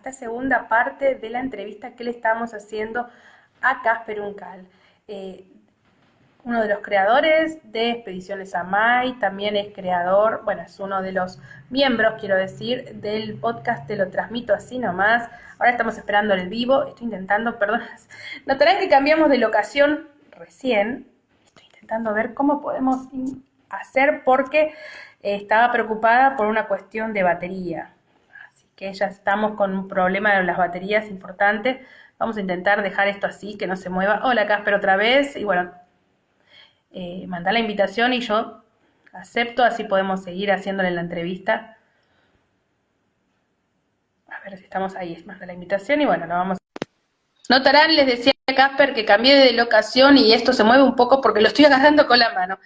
esta segunda parte de la entrevista que le estamos haciendo a Casper Uncal, uno de los creadores de Expediciones Amay, también es creador, bueno, es uno de los miembros, quiero decir, del podcast Te lo transmito así nomás. Ahora estamos esperando el vivo, estoy intentando, perdón, notarán que cambiamos de locación recién, estoy intentando ver cómo podemos hacer porque estaba preocupada por una cuestión de batería, así que ya estamos con un problema de las baterías importante. Vamos a intentar dejar esto así, que no se mueva. Hola Casper otra vez, y bueno, mandá la invitación y yo acepto, así podemos seguir haciéndole la entrevista. A ver si estamos ahí, manda la invitación y bueno, lo vamos. Notarán, les decía a Casper que cambié de locación y esto se mueve un poco porque lo estoy agarrando con la mano.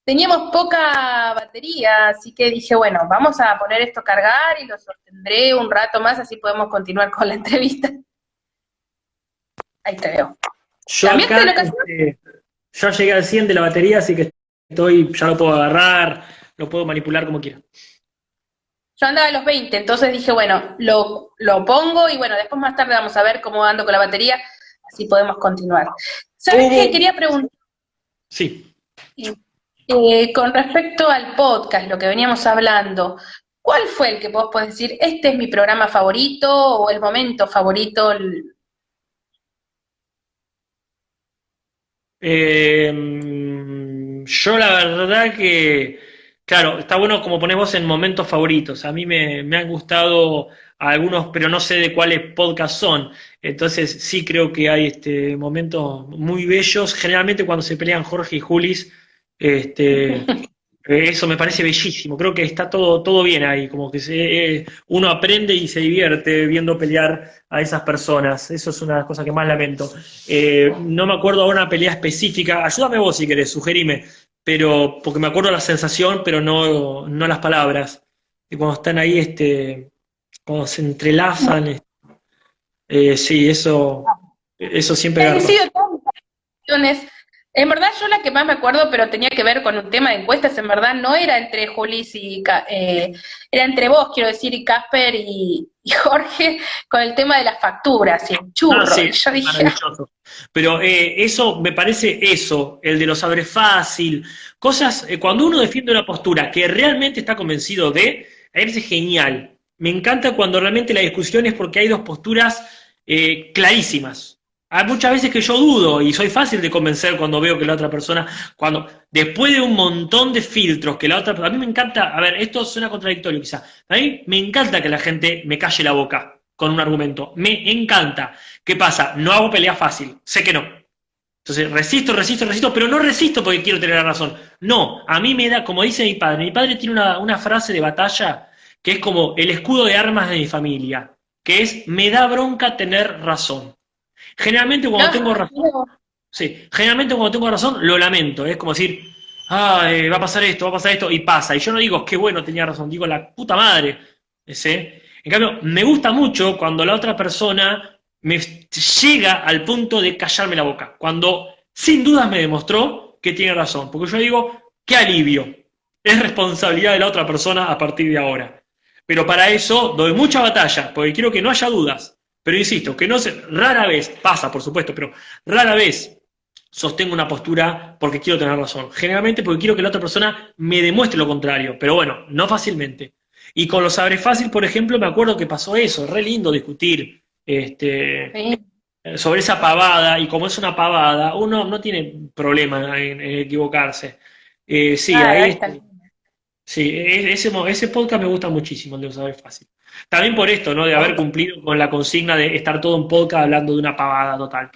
Teníamos poca batería, así que dije, bueno, vamos a poner esto a cargar y lo sostendré un rato más, así podemos continuar con la entrevista. Ahí te veo. Yo ¿Cambiaste de acá, locación? ya llegué al 100 de la batería, así que ya lo puedo agarrar, lo puedo manipular como quiera. Yo andaba a los 20, entonces dije, bueno, lo pongo y bueno, después más tarde vamos a ver cómo ando con la batería, así podemos continuar. ¿Sabes qué? Quería preguntar, Sí. con respecto al podcast, lo que veníamos hablando, ¿cuál fue el que vos podés decir, este es mi programa favorito o el momento favorito? Yo la verdad que, claro, está bueno como ponés vos en momentos favoritos. A mí me han gustado algunos, pero no sé de cuáles podcasts son. Entonces sí creo que hay momentos muy bellos. Generalmente cuando se pelean Jorge y Julis, este, eso me parece bellísimo. Creo que está todo bien ahí, como que uno aprende y se divierte viendo pelear a esas personas. Eso es una de las cosas que más lamento. No me acuerdo ahora una pelea específica. Ayúdame vos si querés, sugerime. Pero, porque me acuerdo la sensación, pero no las palabras. Y cuando están ahí, cuando se entrelazan, sí, eso siempre He garpa. sido todas. En verdad yo la que más me acuerdo, pero tenía que ver con un tema de encuestas, en verdad no era entre Julis era entre vos, quiero decir, y Casper y Jorge, con el tema de las facturas y el Ah, churro, y sí, yo dije, maravilloso. Pero eso, me parece eso, el de los abre fácil, cosas, cuando uno defiende una postura que realmente está convencido de, a mí me parece genial. Me encanta cuando realmente la discusión es porque hay dos posturas clarísimas. Hay muchas veces que yo dudo y soy fácil de convencer cuando veo que la otra persona, cuando después de un montón de filtros que la otra, a mí me encanta, a ver, esto suena contradictorio quizá, a mí me encanta que la gente me calle la boca con un argumento, me encanta. ¿Qué pasa? No hago pelea fácil, sé que no. Entonces resisto, pero no resisto porque quiero tener la razón. No, a mí me da, como dice mi padre tiene una frase de batalla que es como el escudo de armas de mi familia, que es, me da bronca tener razón. Generalmente cuando tengo razón, no, sí, generalmente cuando tengo razón lo lamento, es como decir, va a pasar esto, va a pasar esto, y pasa. Y yo no digo, qué bueno tenía razón, digo, la puta madre. ¿Sí? En cambio, me gusta mucho cuando la otra persona me llega al punto de callarme la boca, cuando sin dudas me demostró que tiene razón, porque yo digo, qué alivio, es responsabilidad de la otra persona a partir de ahora. Pero para eso doy mucha batalla, porque quiero que no haya dudas. Pero insisto, que no se, rara vez, pasa por supuesto, pero rara vez sostengo una postura porque quiero tener razón. Generalmente porque quiero que la otra persona me demuestre lo contrario, pero bueno, no fácilmente. Y con los sabres fácil, por ejemplo, me acuerdo que pasó eso, re lindo discutir sí. sobre esa pavada, y como es una pavada, uno no tiene problema en equivocarse. Sí, Nada, ahí ahí está. sí, ese podcast me gusta muchísimo, el de los sabres fácil. También por esto, ¿no? De haber cumplido con la consigna de estar todo un podcast hablando de una pavada total.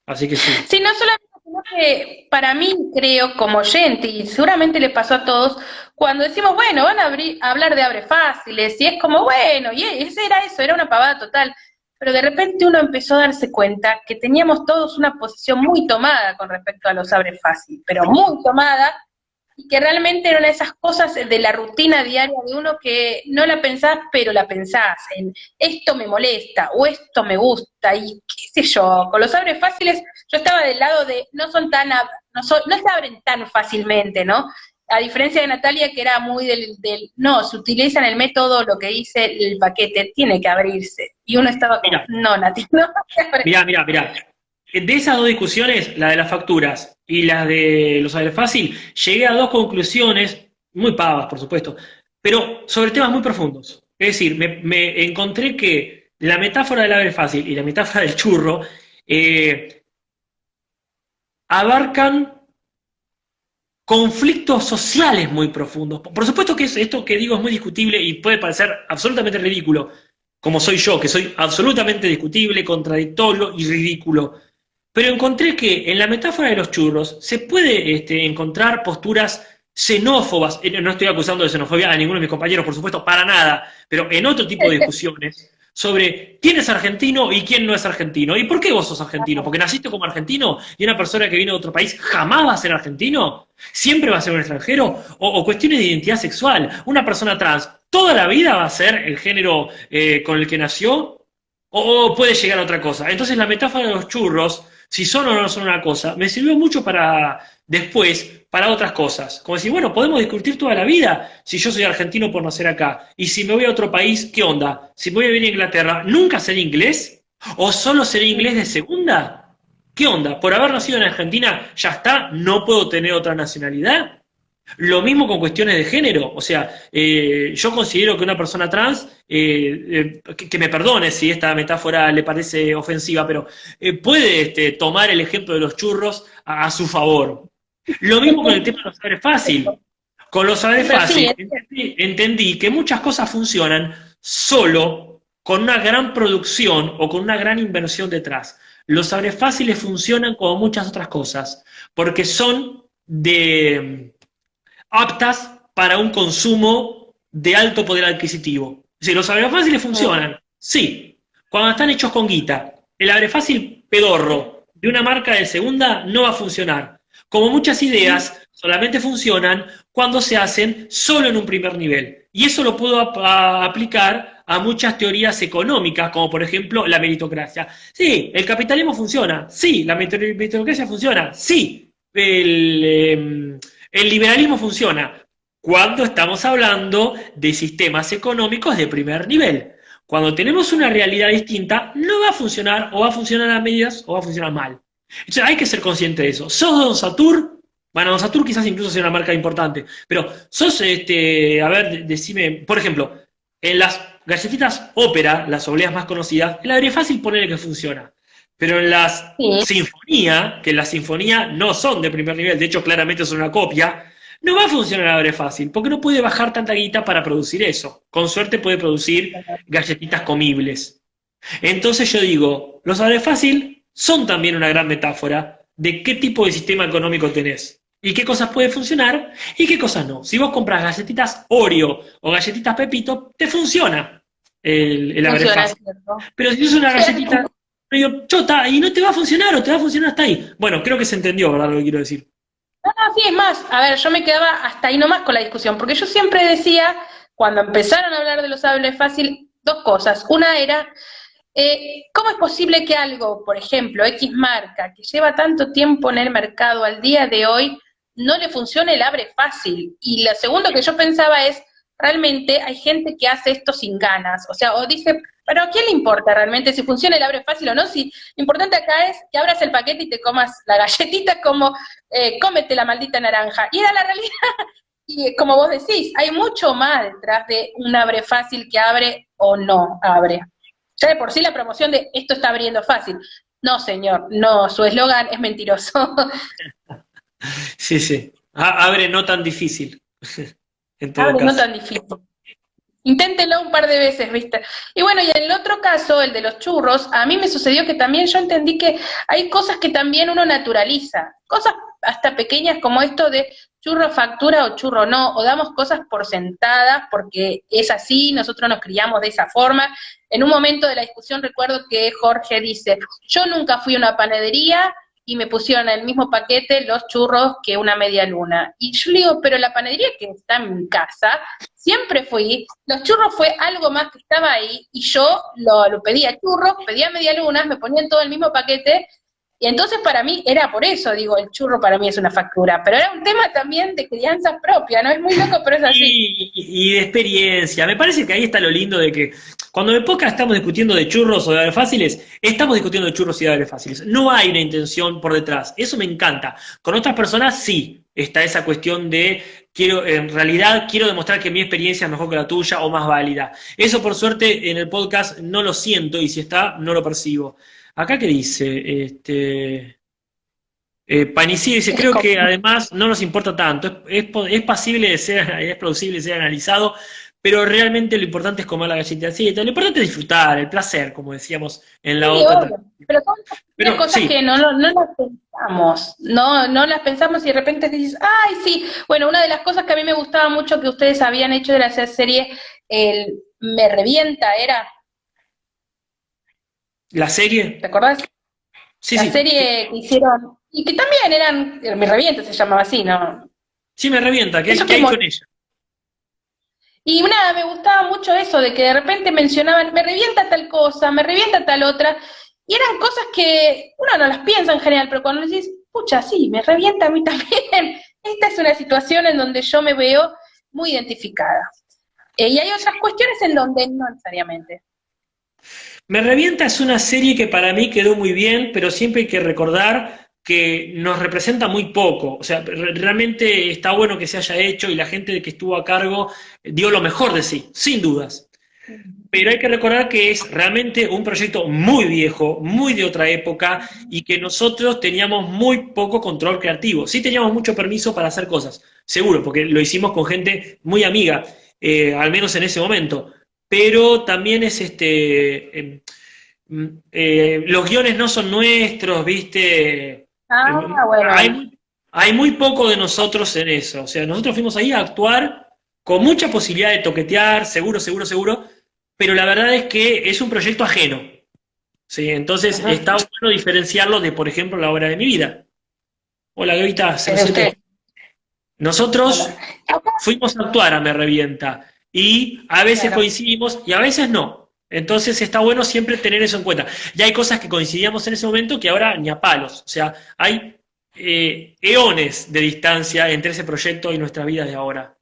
Así que sí. Sí, no solamente, sino que para mí creo como oyente, y seguramente le pasó a todos, cuando decimos, bueno, van a hablar de abre fáciles, y es como, bueno, y ese era eso, era una pavada total, pero de repente uno empezó a darse cuenta que teníamos todos una posición muy tomada con respecto a los abre fácil, pero muy tomada, y que realmente eran esas cosas de la rutina diaria de uno que no la pensás, pero la pensás, en esto me molesta, o esto me gusta, y qué sé yo, con los abres fáciles, yo estaba del lado de, no son tan, no se abren tan fácilmente, ¿no? a diferencia de Natalia, que era muy no, se utiliza en el método lo que dice el paquete, tiene que abrirse. Y uno estaba como, Mira, no, Nati, no. mira. De esas dos discusiones, la de las facturas y la de los saberes fácil, llegué a dos conclusiones, muy pavas, por supuesto, pero sobre temas muy profundos. Es decir, me encontré que la metáfora del saber fácil y la metáfora del churro abarcan conflictos sociales muy profundos. Por supuesto que esto que digo es muy discutible y puede parecer absolutamente ridículo, como soy yo, que soy absolutamente discutible, contradictorio y ridículo. Pero encontré que en la metáfora de los churros se puede encontrar posturas xenófobas. No estoy acusando de xenofobia a ninguno de mis compañeros, por supuesto, para nada, pero en otro tipo de discusiones sobre quién es argentino y quién no es argentino. ¿Y por qué vos sos argentino? ¿Porque naciste como argentino y una persona que viene de otro país jamás va a ser argentino? ¿Siempre va a ser un extranjero? ¿O cuestiones de identidad sexual? ¿Una persona trans toda la vida va a ser el género con el que nació? ¿O puede llegar a otra cosa? Entonces la metáfora de los churros, si son o no son una cosa, me sirvió mucho para después, para otras cosas. Como decir, bueno, podemos discutir toda la vida si yo soy argentino por nacer acá. Y si me voy a otro país, ¿qué onda? Si voy a vivir a Inglaterra, ¿nunca seré inglés? ¿O solo seré inglés de segunda? ¿Qué onda? ¿Por haber nacido en Argentina ya está? ¿No puedo tener otra nacionalidad? Lo mismo con cuestiones de género, o sea, yo considero que una persona trans, que me perdone si esta metáfora le parece ofensiva, pero puede tomar el ejemplo de los churros a su favor. Lo mismo con el tema de los saberes fácil. Con los saberes Pero sí, fácil entendí que muchas cosas funcionan solo con una gran producción o con una gran inversión detrás. Los saberes fáciles funcionan como muchas otras cosas, porque son aptas para un consumo de alto poder adquisitivo. Es decir, los abrefáciles funcionan, sí, cuando están hechos con guita. El abrefácil pedorro de una marca de segunda no va a funcionar. Como muchas ideas, solamente funcionan cuando se hacen solo en un primer nivel. Y eso lo puedo aplicar a muchas teorías económicas, como por ejemplo la meritocracia. Sí, el capitalismo funciona, sí, la meritocracia funciona, sí, el liberalismo funciona cuando estamos hablando de sistemas económicos de primer nivel. Cuando tenemos una realidad distinta, no va a funcionar, o va a funcionar a medias, o va a funcionar mal. Entonces hay que ser consciente de eso. ¿Sos Don Satur? Bueno, Don Satur quizás incluso sea una marca importante, pero sos, a ver, decime, por ejemplo, en las galletitas ópera, las obleas más conocidas, el aire fácil ponerle que funciona. Pero en las sí. sinfonía, que las sinfonías no son de primer nivel, de hecho claramente son una copia, no va a funcionar a abre fácil, porque no puede bajar tanta guita para producir eso. Con suerte puede producir galletitas comibles. Entonces yo digo, los abre fácil son también una gran metáfora de qué tipo de sistema económico tenés. Y qué cosas pueden funcionar y qué cosas no. Si vos compras galletitas Oreo o galletitas Pepito, te funciona el abre Funciona, fácil. ¿cierto? Pero si es una Cierto. galletita medio chota y no te va a funcionar o te va a funcionar hasta ahí. Bueno, creo que se entendió, ¿verdad? Lo que quiero decir. No, no, sí, es más, a ver, yo me quedaba hasta ahí nomás con la discusión, porque yo siempre decía, cuando empezaron a hablar de los hables fácil, dos cosas. Una era, ¿cómo es posible que algo, por ejemplo, X marca, que lleva tanto tiempo en el mercado al día de hoy, no le funcione el abre fácil? Y lo segundo que yo pensaba es, realmente hay gente que hace esto sin ganas, o sea, o dije, pero ¿a quién le importa realmente si funciona el abre fácil o no? Si lo importante acá es que abras el paquete y te comas la galletita como, cómete la maldita naranja. Y era la realidad. Y como vos decís, hay mucho más detrás de un abre fácil que abre o no abre. Ya de por sí la promoción de esto está abriendo fácil. No, señor, no, su eslogan es mentiroso. Sí, sí. Abre no tan difícil. En todo Abre no caso. tan difícil. Inténtelo un par de veces, ¿viste? Y bueno, y en el otro caso, el de los churros, a mí me sucedió que también yo entendí que hay cosas que también uno naturaliza, cosas hasta pequeñas como esto de churro factura o churro no, o damos cosas por sentadas porque es así, nosotros nos criamos de esa forma. En un momento de la discusión recuerdo que Jorge dice, yo nunca fui a una panadería y me pusieron en el mismo paquete los churros que una media luna. Y yo le digo, pero la panadería que está en mi casa, siempre fui, los churros fue algo más que estaba ahí, y yo lo pedía churros, pedía media luna, me ponían todo en el mismo paquete, Y entonces para mí era por eso, digo, el churro para mí es una factura, pero era un tema también de crianza propia, ¿no? Es muy loco, pero es así. Y de experiencia. Me parece que ahí está lo lindo de que cuando en podcast estamos discutiendo de churros o de aves fáciles, estamos discutiendo de churros y de aves fáciles. No hay una intención por detrás. Eso me encanta. Con otras personas sí está esa cuestión de quiero, en realidad quiero demostrar que mi experiencia es mejor que la tuya o más válida. Eso por suerte en el podcast no lo siento y si está, no lo percibo. Acá qué dice, Panicidio dice, Es creo como, que además no nos importa tanto, es pasible de ser, es plausible de ser analizado, pero realmente lo importante es comer la galletita. Lo importante es disfrutar, el placer, como decíamos en la sí, otra. obvio, pero son Pero cosas sí, que no las pensamos, no las pensamos y de repente dices, ay, sí, bueno, una de las cosas que a mí me gustaba mucho que ustedes habían hecho de la serie, el Me Revienta, era, la serie, ¿te acordás? sí, La sí, serie que hicieron, y que también eran, Me Revienta se llamaba así, ¿no? sí me revienta, Eso qué que hay con ella? y nada, me gustaba mucho eso, de que de repente mencionaban, me revienta tal cosa, me revienta tal otra, y eran cosas que uno no las piensa en general, pero cuando decís, pucha, sí, me revienta a mí también, esta es una situación en donde yo me veo muy identificada. Y hay otras cuestiones en donde no necesariamente. Me revienta es una serie que para mí quedó muy bien, pero siempre hay que recordar que nos representa muy poco. O sea, realmente está bueno que se haya hecho y la gente que estuvo a cargo dio lo mejor de sí, sin dudas. Pero hay que recordar que es realmente un proyecto muy viejo, muy de otra época y que nosotros teníamos muy poco control creativo. Sí teníamos mucho permiso para hacer cosas, seguro, porque lo hicimos con gente muy amiga, al menos en ese momento. Pero también es los guiones no son nuestros, ¿viste? Ah, bueno. Hay muy poco de nosotros en eso. O sea, nosotros fuimos ahí a actuar con mucha posibilidad de toquetear, seguro, seguro, seguro, pero la verdad es que es un proyecto ajeno. ¿Sí? Entonces Ajá. está bueno diferenciarlo de, por ejemplo, la obra de mi vida. Hola, Gavita, Es de 07. usted. Hola. Nosotros fuimos a actuar a Me Revienta y a veces Claro. coincidimos y a veces no. Entonces está bueno siempre tener eso en cuenta. Y hay cosas que coincidíamos en ese momento que ahora ni a palos. O sea, hay eones de distancia entre ese proyecto y nuestras vidas de ahora.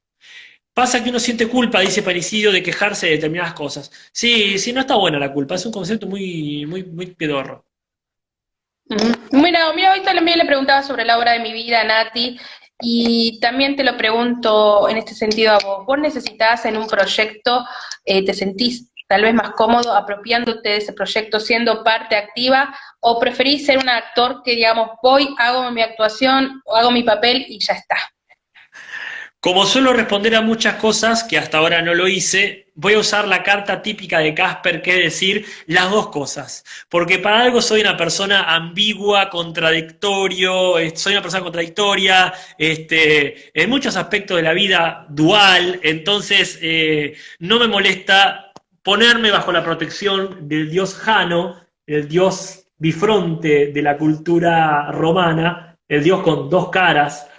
Pasa que uno siente culpa, dice Paricidio, de quejarse de determinadas cosas. Sí, sí, no está buena la culpa, es un concepto muy pedorro. Ujú. Mira, hoy también le preguntaba sobre la obra de mi vida, Nati, y también te lo pregunto en este sentido a vos. ¿Vos necesitas en un proyecto, te sentís tal vez más cómodo apropiándote de ese proyecto, siendo parte activa, o preferís ser un actor que, digamos, voy, hago mi actuación, o hago mi papel y ya está? Como suelo responder a muchas cosas, que hasta ahora no lo hice, voy a usar la carta típica de Casper, que es decir, las dos cosas. Porque para algo soy una persona ambigua, contradictorio, soy una persona contradictoria, en muchos aspectos de la vida dual, entonces no me molesta ponerme bajo la protección del dios Jano, el dios bifronte de la cultura romana, el dios con dos caras,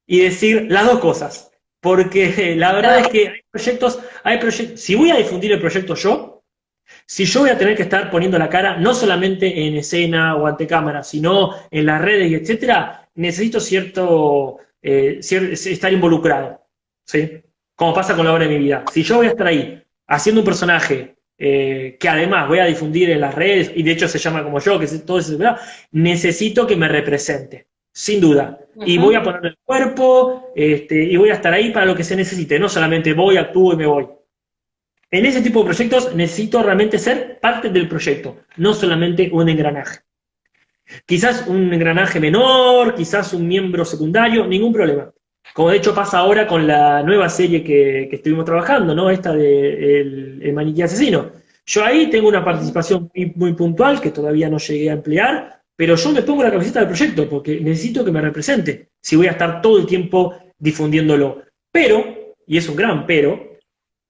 y decir las dos cosas. Porque la verdad es que hay proyectos, si voy a difundir el proyecto yo, si yo voy a tener que estar poniendo la cara, no solamente en escena o ante cámara, sino en las redes y etcétera, necesito estar involucrado, ¿sí? Como pasa con la obra de mi vida. Si yo voy a estar ahí haciendo un personaje que además voy a difundir en las redes, y de hecho se llama como yo, que es todo eso, ¿verdad? Necesito que me represente, sin duda. Y voy a Ujú. poner el cuerpo, y voy a estar ahí para lo que se necesite, no solamente voy, actúo y me voy. En ese tipo de proyectos necesito realmente ser parte del proyecto, no solamente un engranaje. Quizás un engranaje menor, quizás un miembro secundario, ningún problema. Como de hecho pasa ahora con la nueva serie que estuvimos trabajando, ¿no? Esta de El Maniquí Asesino. Yo ahí tengo una participación muy puntual que todavía no llegué a emplear, pero yo me pongo la camiseta del proyecto porque necesito que me represente si voy a estar todo el tiempo difundiéndolo. Pero, y es un gran pero,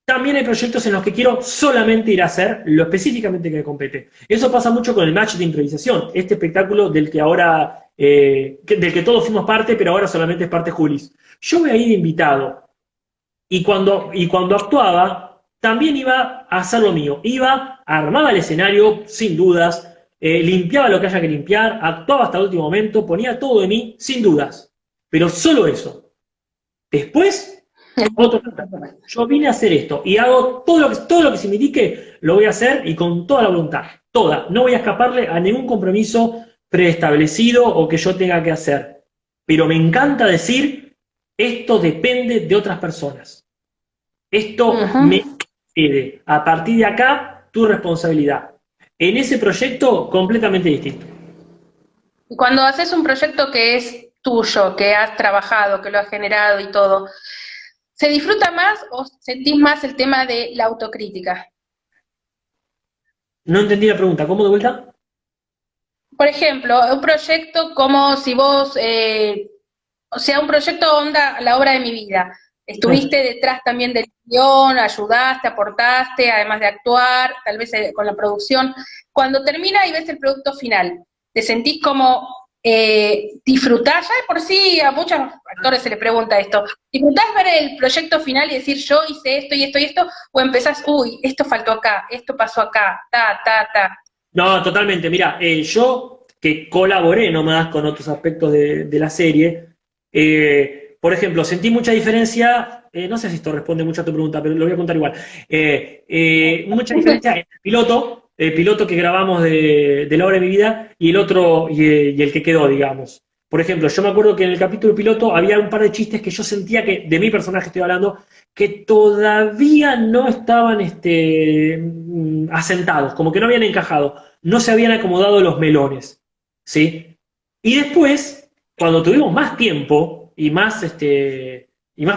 también hay proyectos en los que quiero solamente ir a hacer lo específicamente que me compete. Eso pasa mucho con el match de improvisación, este espectáculo del que ahora, del que todos fuimos parte, pero ahora solamente es parte Julis. Yo voy a ir invitado, y cuando actuaba, también iba a hacer lo mío. Iba, armaba el escenario, sin dudas, limpiaba lo que haya que limpiar, actuaba hasta el último momento, ponía todo de mí, sin dudas. Pero solo eso. Después, otro tanto. Yo vine a hacer esto y hago todo lo que se me indique, lo voy a hacer y con toda la voluntad. Toda. No voy a escaparle a ningún compromiso preestablecido o que yo tenga que hacer. Pero me encanta decir, esto depende de otras personas. Esto me excede. A partir de acá, tu responsabilidad. En ese proyecto, completamente distinto. Y cuando haces un proyecto que es tuyo, que has trabajado, que lo has generado y todo, ¿se disfruta más o sentís más el tema de la autocrítica? No entendí la pregunta. ¿Cómo de vuelta? Por ejemplo, un proyecto como si vos, o sea, un proyecto onda la obra de mi vida. Estuviste detrás también del guión, ayudaste, aportaste, además de actuar, tal vez con la producción. Cuando termina y ves el producto final, ¿te sentís como disfrutás? Ya de por sí a muchos actores se les pregunta esto. ¿Disfrutás ver el proyecto final y decir yo hice esto y esto y esto? ¿O empezás, uy, esto faltó acá, esto pasó acá, ta, ta, ta? No, totalmente. Mira, yo que colaboré nomás con otros aspectos de la serie, por ejemplo, sentí mucha diferencia, no sé si esto responde mucho a tu pregunta, pero lo voy a contar igual. Mucha diferencia en el piloto que grabamos de la obra de mi vida y el otro, y el que quedó, digamos. Por ejemplo, yo me acuerdo que en el capítulo piloto había un par de chistes que yo sentía que, de mi personaje estoy hablando, que todavía no estaban asentados, como que no habían encajado, no se habían acomodado los melones, ¿sí? Y después, cuando tuvimos más tiempo y más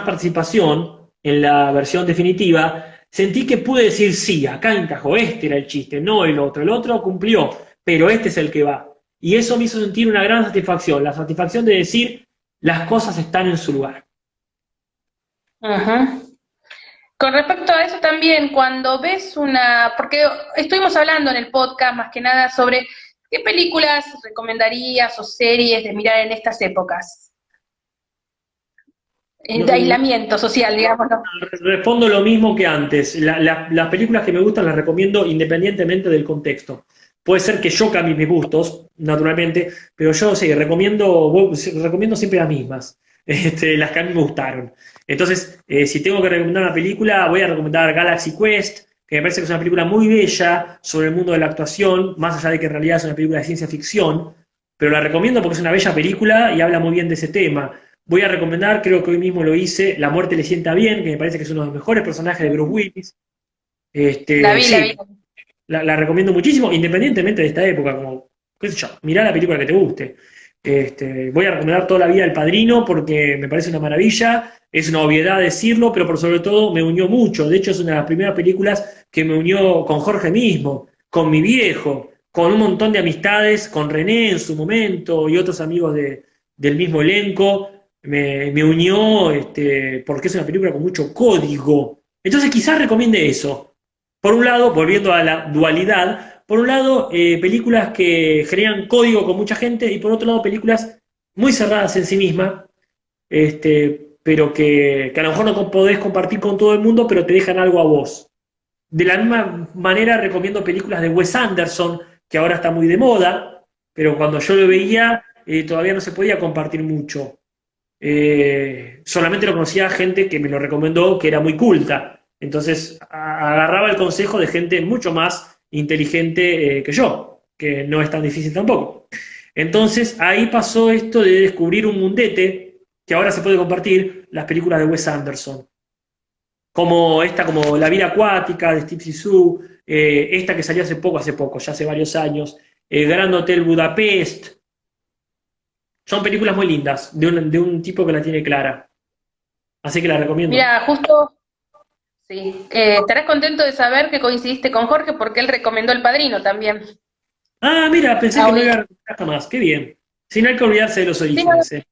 participación en la versión definitiva, sentí que pude decir, sí, acá encajó, este era el chiste, no el otro cumplió, pero este es el que va. Y eso me hizo sentir una gran satisfacción, la satisfacción de decir, las cosas están en su lugar. Ajá. Con respecto a eso también, cuando ves una, porque estuvimos hablando en el podcast más que nada sobre qué películas recomendarías o series de mirar en estas épocas, de aislamiento social, digamos, ¿no? Respondo lo mismo que antes. Las películas que me gustan las recomiendo independientemente del contexto. Puede ser que yo cambie mis gustos, naturalmente, pero yo sí, recomiendo siempre las mismas, las que a mí me gustaron. Entonces, si tengo que recomendar una película, voy a recomendar Galaxy Quest, que me parece que es una película muy bella sobre el mundo de la actuación, más allá de que en realidad es una película de ciencia ficción, pero la recomiendo porque es una bella película y habla muy bien de ese tema. Voy a recomendar, creo que hoy mismo lo hice, La muerte le sienta bien, que me parece que es uno de los mejores personajes de Bruce Willis. La vi, la Sí, vi. la recomiendo muchísimo, independientemente de esta época, como, qué sé yo, mirá la película que te guste. Voy a recomendar toda la vida El Padrino porque me parece una maravilla, es una obviedad decirlo, pero por sobre todo me unió mucho. De hecho, es una de las primeras películas que me unió con Jorge mismo, con mi viejo, con un montón de amistades, con René en su momento y otros amigos del mismo elenco. Me unió porque es una película con mucho código. Entonces quizás recomiende eso. Por un lado, volviendo a la dualidad, por un lado, películas que generan código con mucha gente y por otro lado, películas muy cerradas en sí mismas, pero que a lo mejor no podés compartir con todo el mundo, pero te dejan algo a vos. De la misma manera, recomiendo películas de Wes Anderson, que ahora está muy de moda, pero cuando yo lo veía, todavía no se podía compartir mucho. Solamente lo conocía gente que me lo recomendó, que era muy culta. Entonces agarraba el consejo de gente mucho más inteligente que yo, que no es tan difícil tampoco. Entonces ahí pasó esto de descubrir un mundete que ahora se puede compartir, las películas de Wes Anderson, como La vida acuática de Steve Zissou, esta que salió hace poco, ya hace varios años, Grand Hotel Budapest. Son películas muy lindas, de un tipo que la tiene clara. Así que la recomiendo. Mira, justo, sí, estarás contento de saber que coincidiste con Jorge porque él recomendó El Padrino también. Ah, mira, pensé que no Audi. iba a recomendar jamás. Qué bien. Si no hay que olvidarse de los Sí, no, orígenes.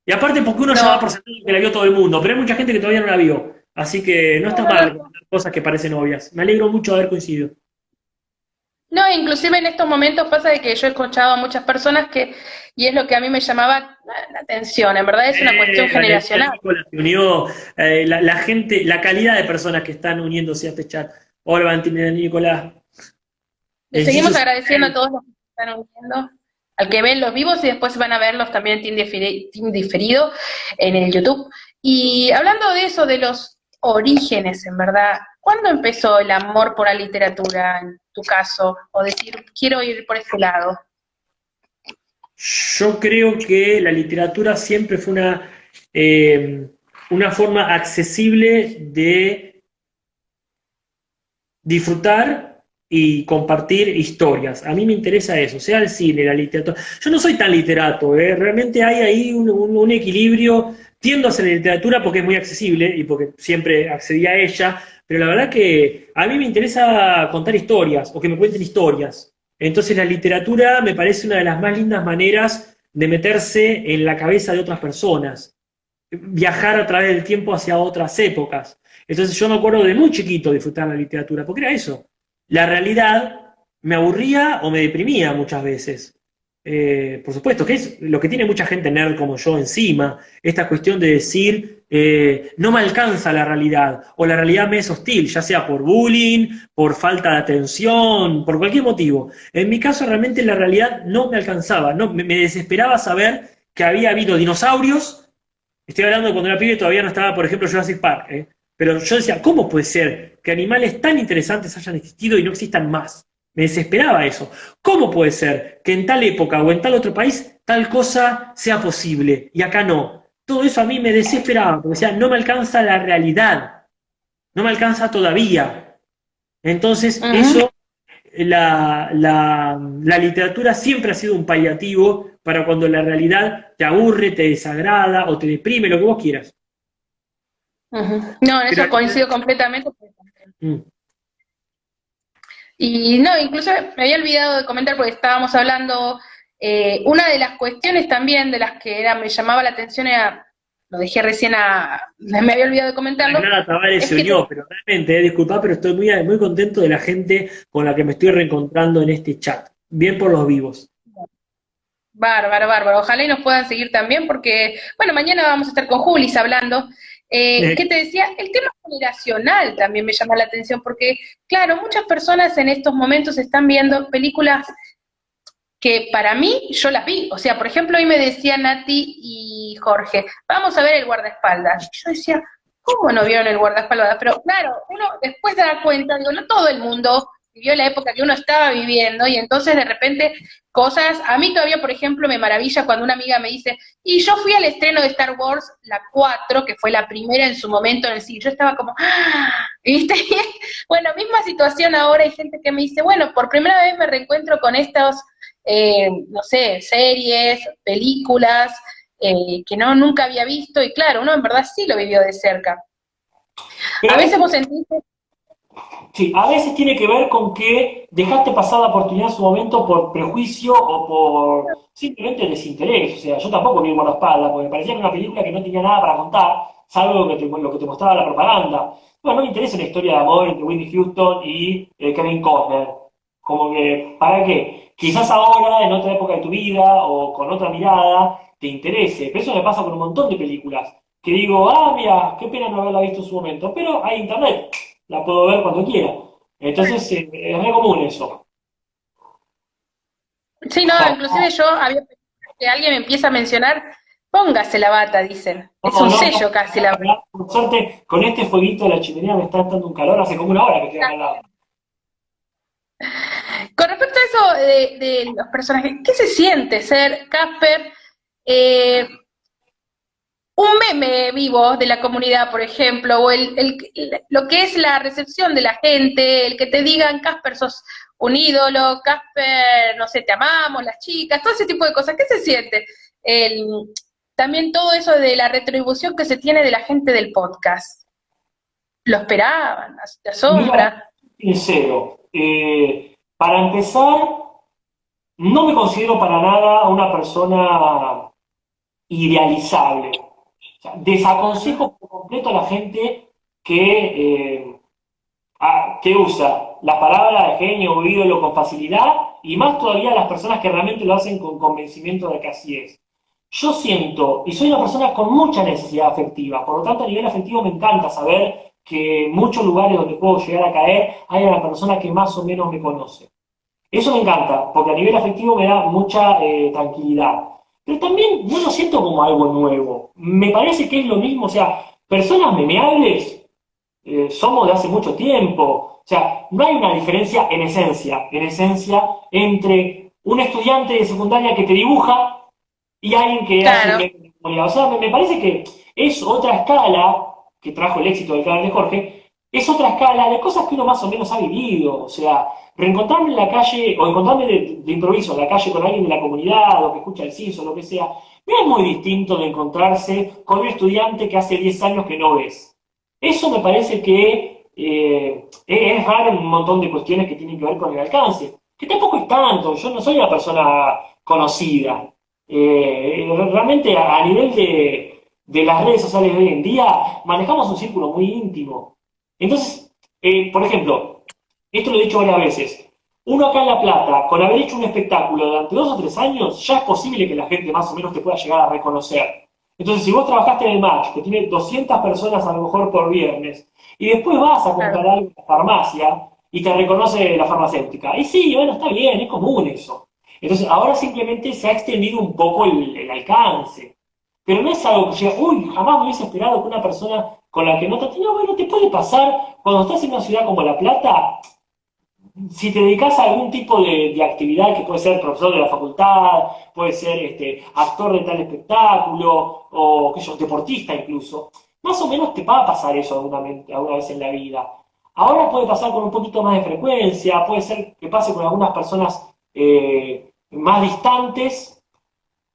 Y aparte porque uno ya va no, por sentado que la vio todo el mundo, pero hay mucha gente que todavía no la vio. Así que no está no, mal no. recomendar cosas que parecen obvias. Me alegro mucho de haber coincidido. No, inclusive en estos momentos pasa de que yo he escuchado a muchas personas que, y es lo que a mí me llamaba la atención, en verdad es una cuestión Valentina generacional. Nicolás se unió, la gente, la calidad de personas que están uniéndose a este chat. Hola, Valentina Nicolás. Le El Gillo seguimos agradeciendo a todos los que están uniendo, al que ven los vivos y después van a verlos también en Team Diferido en el YouTube. Y hablando de eso, de los orígenes, en verdad, ¿cuándo empezó el amor por la literatura, en tu caso? O decir, quiero ir por ese lado. Yo creo que la literatura siempre fue una forma accesible de disfrutar y compartir historias. A mí me interesa eso, sea el cine, la literatura. Yo no soy tan literato, ¿eh? Realmente hay ahí un equilibrio. Tiendo hacia la literatura porque es muy accesible y porque siempre accedí a ella, pero la verdad que a mí me interesa contar historias o que me cuenten historias. Entonces la literatura me parece una de las más lindas maneras de meterse en la cabeza de otras personas, viajar a través del tiempo hacia otras épocas. Entonces yo me acuerdo de muy chiquito disfrutar la literatura, porque era eso. La realidad me aburría o me deprimía muchas veces. Por supuesto, que es lo que tiene mucha gente nerd como yo encima, esta cuestión de decir, no me alcanza la realidad, o la realidad me es hostil, ya sea por bullying, por falta de atención, por cualquier motivo. En mi caso realmente la realidad no me alcanzaba, no, me desesperaba saber que había habido dinosaurios. Estoy hablando de cuando era pibe todavía no estaba, por ejemplo, Jurassic Park, ¿eh? Pero yo decía, ¿cómo puede ser que animales tan interesantes hayan existido y no existan más? Me desesperaba eso. ¿Cómo puede ser que en tal época o en tal otro país tal cosa sea posible y acá no? Todo eso a mí me desesperaba, porque decía, no me alcanza la realidad, no me alcanza todavía. Entonces, Ujú. eso, la literatura siempre ha sido un paliativo para cuando la realidad te aburre, te desagrada o te deprime, lo que vos quieras. Ujú. No, en Pero, eso coincido completamente. mm, Y no, incluso me había olvidado de comentar porque estábamos hablando, una de las cuestiones también de las que me llamaba la atención era, lo dejé recién me había olvidado de comentarlo, Clara Tavares es se que, unió, pero realmente, disculpa, pero estoy muy contento de la gente con la que me estoy reencontrando en este chat. Bien por los vivos. bárbaro, bárbaro, ojalá y nos puedan seguir también porque, bueno, mañana vamos a estar con Julis hablando. ¿Qué te decía? El tema generacional también me llama la atención porque, claro, muchas personas en estos momentos están viendo películas que para mí yo las vi. O sea, por ejemplo, hoy me decía Nati y Jorge, vamos a ver el guardaespaldas. Y yo decía, ¿cómo no vieron el guardaespaldas? Pero claro, uno después se da cuenta, digo, no todo el mundo vivió la época que uno estaba viviendo y entonces de repente cosas, a mí todavía, por ejemplo, me maravilla cuando una amiga me dice, y yo fui al estreno de Star Wars, la 4 que fue la primera en su momento en el cine, yo estaba como, ¡ah! ¿Viste? Bueno, misma situación ahora, hay gente que me dice, bueno, por primera vez me reencuentro con estos no sé, series, películas, que no nunca había visto, y claro, uno en verdad sí lo vivió de cerca. Pero A a veces veces, vos sentís, sí, a veces tiene que ver con que dejaste pasar la oportunidad en su momento por prejuicio o por simplemente desinterés. O sea, yo tampoco vi Guardaespaldas porque me parecía que era una película que no tenía nada para contar, salvo lo que te mostraba la propaganda. Bueno, no me interesa la historia de amor entre Whitney Houston y Kevin Costner. Como que, ¿para qué? Quizás ahora, en otra época de tu vida o con otra mirada, te interese. Pero eso me pasa con un montón de películas. Que digo, ah, mira, qué pena no haberla visto en su momento. Pero hay internet, la puedo ver cuando quiera. Entonces, es muy común eso. sí, no, inclusive yo había pensado que alguien me empieza a mencionar, póngase la bata, dicen. Es No, un no, sello no. casi la bata. Por suerte, con este fueguito de la chimenea me está dando un calor hace como una hora que estoy acá al lado. Con respecto a eso de los personajes, ¿qué se siente ser Casper? Eh, un meme vivo de la comunidad, por ejemplo, o lo que es la recepción de la gente, el que te digan, Casper, sos un ídolo, Casper, no sé, te amamos, las chicas, todo ese tipo de cosas. ¿Qué se siente? El, también todo eso de la retribución que se tiene de la gente del podcast. ¿Lo esperaban? ¿Te Mira, asombra? sincero, para empezar, no me considero para nada una persona idealizable. O sea, desaconsejo por completo a la gente que usa la palabra de genio o ídolo con facilidad y más todavía a las personas que realmente lo hacen con convencimiento de que así es. Yo siento, y soy una persona con mucha necesidad afectiva, por lo tanto a nivel afectivo me encanta saber que en muchos lugares donde puedo llegar a caer hay una persona que más o menos me conoce. Eso me encanta, porque a nivel afectivo me da mucha tranquilidad. Pero también no lo siento como algo nuevo. Me parece que es lo mismo, o sea, personas memeables somos de hace mucho tiempo. O sea, no hay una diferencia en esencia, entre un estudiante de secundaria que te dibuja y alguien que hace un Claro, meme de comunidad. O sea, me parece que es otra escala que trajo el éxito del canal de Jorge, es otra escala de cosas que uno más o menos ha vivido. O sea, reencontrarme en la calle o encontrarme de improviso en la calle con alguien de la comunidad o que escucha el CIS o lo que sea, no es muy distinto de encontrarse con un estudiante que hace 10 años que no ves. Eso me parece que es raro en un montón de cuestiones que tienen que ver con el alcance, que tampoco es tanto, yo no soy una persona conocida. Realmente a nivel de las redes sociales de hoy en día manejamos un círculo muy íntimo. Entonces, por ejemplo, esto lo he dicho varias veces, uno acá en La Plata, con haber hecho un espectáculo durante 2 o 3 años, ya es posible que la gente más o menos te pueda llegar a reconocer. Entonces, si vos trabajaste en el match, que tiene 200 personas a lo mejor por viernes, y después vas a claro. comprar algo en la farmacia y te reconoce la farmacéutica, y sí, bueno, está bien, es común eso. Entonces, ahora simplemente se ha extendido un poco el alcance. Pero no es algo que sea, uy, jamás me hubiese esperado que una persona con la que no te... No, bueno, te puede pasar cuando estás en una ciudad como La Plata, si te dedicas a algún tipo de actividad que puede ser profesor de la facultad, puede ser actor de tal espectáculo, o qué sé yo, deportista incluso, más o menos te va a pasar eso alguna vez en la vida. Ahora puede pasar con un poquito más de frecuencia, puede ser que pase con algunas personas más distantes,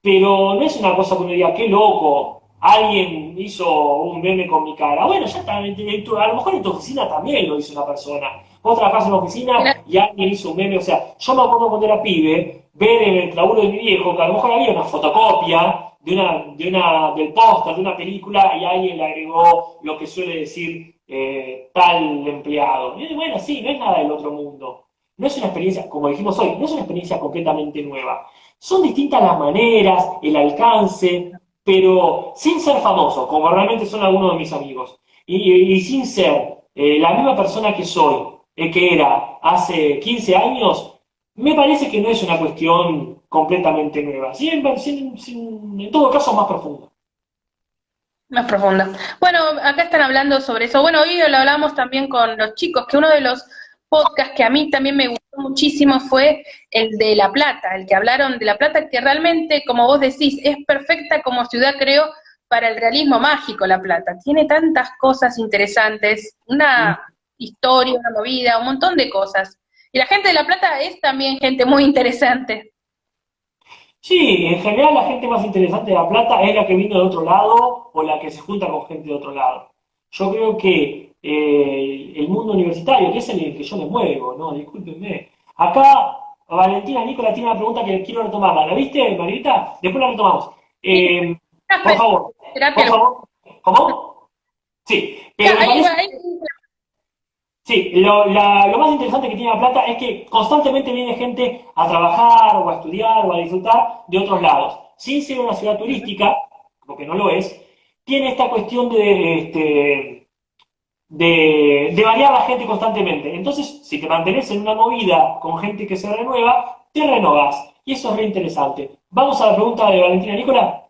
pero no es una cosa que uno diga, qué loco, alguien hizo un meme con mi cara. Bueno, ya está, a lo mejor en tu oficina también lo hizo una persona. Vos trabajás en una oficina y alguien hizo un meme, o sea, yo me acuerdo cuando era pibe, ver en el laburo de mi viejo que a lo mejor había una fotocopia del póster de una película y alguien le agregó lo que suele decir tal empleado. Y bueno, sí, no es nada del otro mundo. No es una experiencia, como dijimos hoy, no es una experiencia completamente nueva. Son distintas las maneras, el alcance, pero sin ser famoso, como realmente son algunos de mis amigos, y sin ser la misma persona que soy, que era hace 15 años, me parece que no es una cuestión completamente nueva, en todo caso más profunda. Más profunda. Bueno, acá están hablando sobre eso. Bueno, hoy lo hablamos también con los chicos, que uno de los podcasts que a mí también me gustó muchísimo fue el de La Plata, el que hablaron de La Plata, que realmente, como vos decís, es perfecta como ciudad, creo, para el realismo mágico La Plata. Tiene tantas cosas interesantes, una historia, una movida, un montón de cosas. Y la gente de La Plata es también gente muy interesante. Sí, en general la gente más interesante de La Plata es la que vino de otro lado o la que se junta con gente de otro lado. Yo creo que el mundo universitario, que es en el que yo me muevo, ¿no? Discúlpenme. Acá Valentina Nicola tiene una pregunta que quiero retomarla. ¿La viste, Margarita? Después la retomamos. Por favor, por Terapia. favor. ¿Cómo? Sí, pero me Ahí, parece ahí, sí, lo más interesante que tiene La Plata es que constantemente viene gente a trabajar o a estudiar o a disfrutar de otros lados. Sin ser una ciudad turística, porque no lo es, tiene esta cuestión de variar la gente constantemente. Entonces, si te mantenés en una movida con gente que se renueva, te renovás. Y eso es re interesante. Vamos a la pregunta de Valentina Nicola.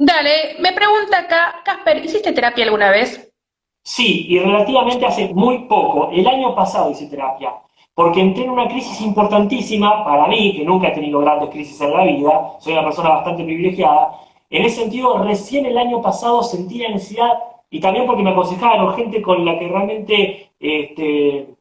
dale, me pregunta acá, Casper, ¿hiciste terapia alguna vez? Sí, y relativamente hace muy poco, el año pasado hice terapia, porque entré en una crisis importantísima para mí, que nunca he tenido grandes crisis en la vida, soy una persona bastante privilegiada. En ese sentido, recién el año pasado sentí la necesidad, y también porque me aconsejaron gente con la que realmente, gente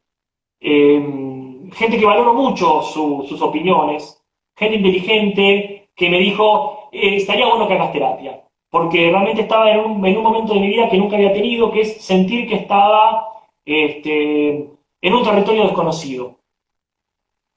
que valoro mucho sus opiniones, gente inteligente, que me dijo, estaría bueno que hagas terapia porque realmente estaba en un momento de mi vida que nunca había tenido, que es sentir que estaba en un territorio desconocido.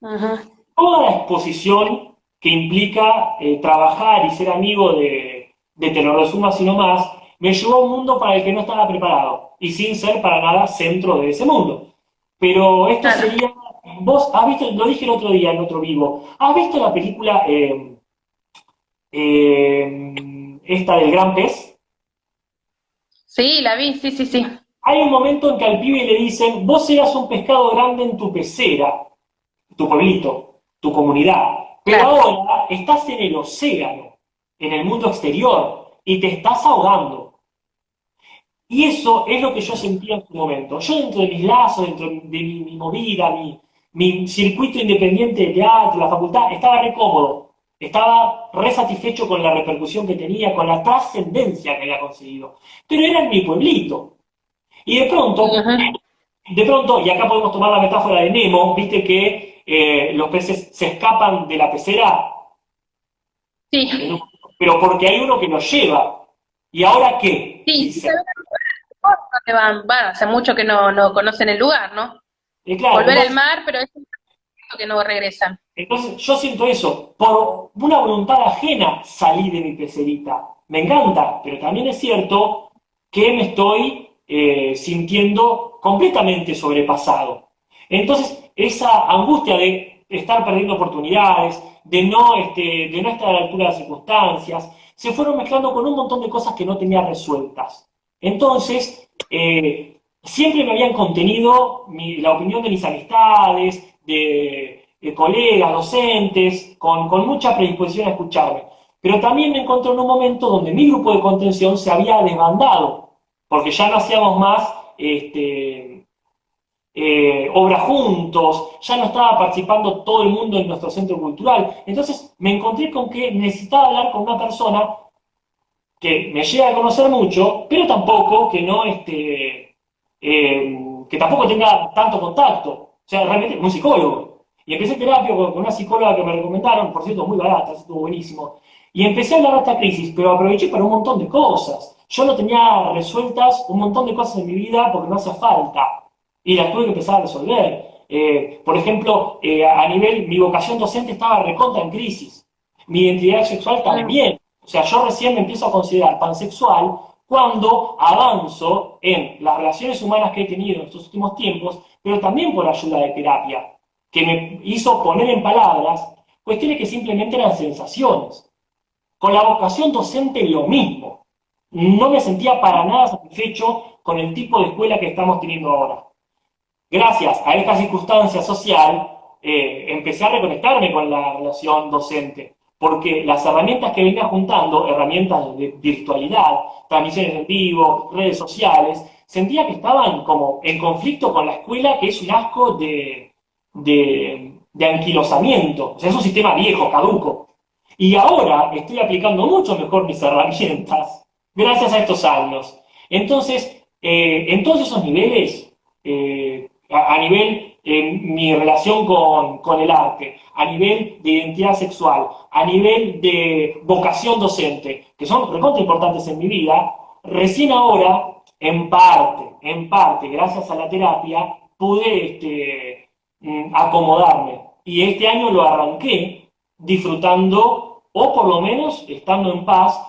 Ajá. Toda la exposición que implica trabajar y ser amigo te lo resumo así nomás, me llevó a un mundo para el que no estaba preparado y sin ser para nada centro de ese mundo. Pero esto Claro. sería, vos has visto, lo dije el otro día en otro vivo, ¿has visto la película esta del Gran Pez? Sí, la vi, sí, sí, sí. Hay un momento en que al pibe le dicen, vos eras un pescado grande en tu pecera. tu pueblito, tu comunidad. Pero Claro. ahora estás en el océano, en el mundo exterior, y te estás ahogando. Y eso es lo que yo sentía en su momento. Yo dentro de mis lazos, dentro de mi movida, mi circuito independiente de teatro, la facultad, estaba re cómodo. Estaba re satisfecho con la repercusión que tenía, con la trascendencia que había conseguido. Pero era en mi pueblito. Y Ujú. de pronto, y acá podemos tomar la metáfora de Nemo, viste que los peces se escapan de la pecera, en Sí, un- pero porque hay uno que los lleva. ¿Y ahora qué? sí, sí, Dice. dónde van, bueno, hace mucho que no conocen el lugar, ¿no? Y claro, Volver al entonces mar, pero es un momento que no regresan. Entonces yo siento eso, por una voluntad ajena salí de mi pecerita. Me encanta, pero también es cierto que me estoy sintiendo completamente sobrepasado. Entonces esa angustia de estar perdiendo oportunidades, de no estar a la altura de las circunstancias, se fueron mezclando con un montón de cosas que no tenía resueltas. Entonces, siempre me habían contenido la opinión de mis amistades, de colegas, docentes, con mucha predisposición a escucharme. Pero también me encontré en un momento donde mi grupo de contención se había desbandado, porque ya no hacíamos más obras juntos, ya no estaba participando todo el mundo en nuestro centro cultural. Entonces me encontré con que necesitaba hablar con una persona que me llega a conocer mucho, pero tampoco que no que tampoco tenga tanto contacto. O sea, realmente un psicólogo. Y empecé terapia con una psicóloga que me recomendaron, por cierto, muy barata, estuvo buenísimo. Y empecé a hablar de esta crisis, pero aproveché para un montón de cosas. Yo no tenía resueltas un montón de cosas en mi vida porque no hacía falta. Y las tuve que empezar a resolver. Por ejemplo, a nivel, mi vocación docente estaba recontra en crisis. Mi identidad sexual Mm. también. O sea, yo recién me empiezo a considerar pansexual cuando avanzo en las relaciones humanas que he tenido en estos últimos tiempos, pero también por ayuda de terapia, que me hizo poner en palabras cuestiones que simplemente eran sensaciones. Con la vocación docente lo mismo. No me sentía para nada satisfecho con el tipo de escuela que estamos teniendo ahora. Gracias a esta circunstancia social, empecé a reconectarme con la relación docente, porque las herramientas que venía juntando, herramientas de virtualidad, transmisiones en vivo, redes sociales, sentía que estaban como en conflicto con la escuela, que es un asco de anquilosamiento, o sea, es un sistema viejo, caduco. Y ahora estoy aplicando mucho mejor mis herramientas, gracias a estos años. Entonces, en todos esos niveles, a nivel mi relación con el arte, a nivel de identidad sexual, a nivel de vocación docente, que son recontra importantes en mi vida, recién ahora, en parte, gracias a la terapia, pude acomodarme. Y este año lo arranqué disfrutando, o por lo menos estando en paz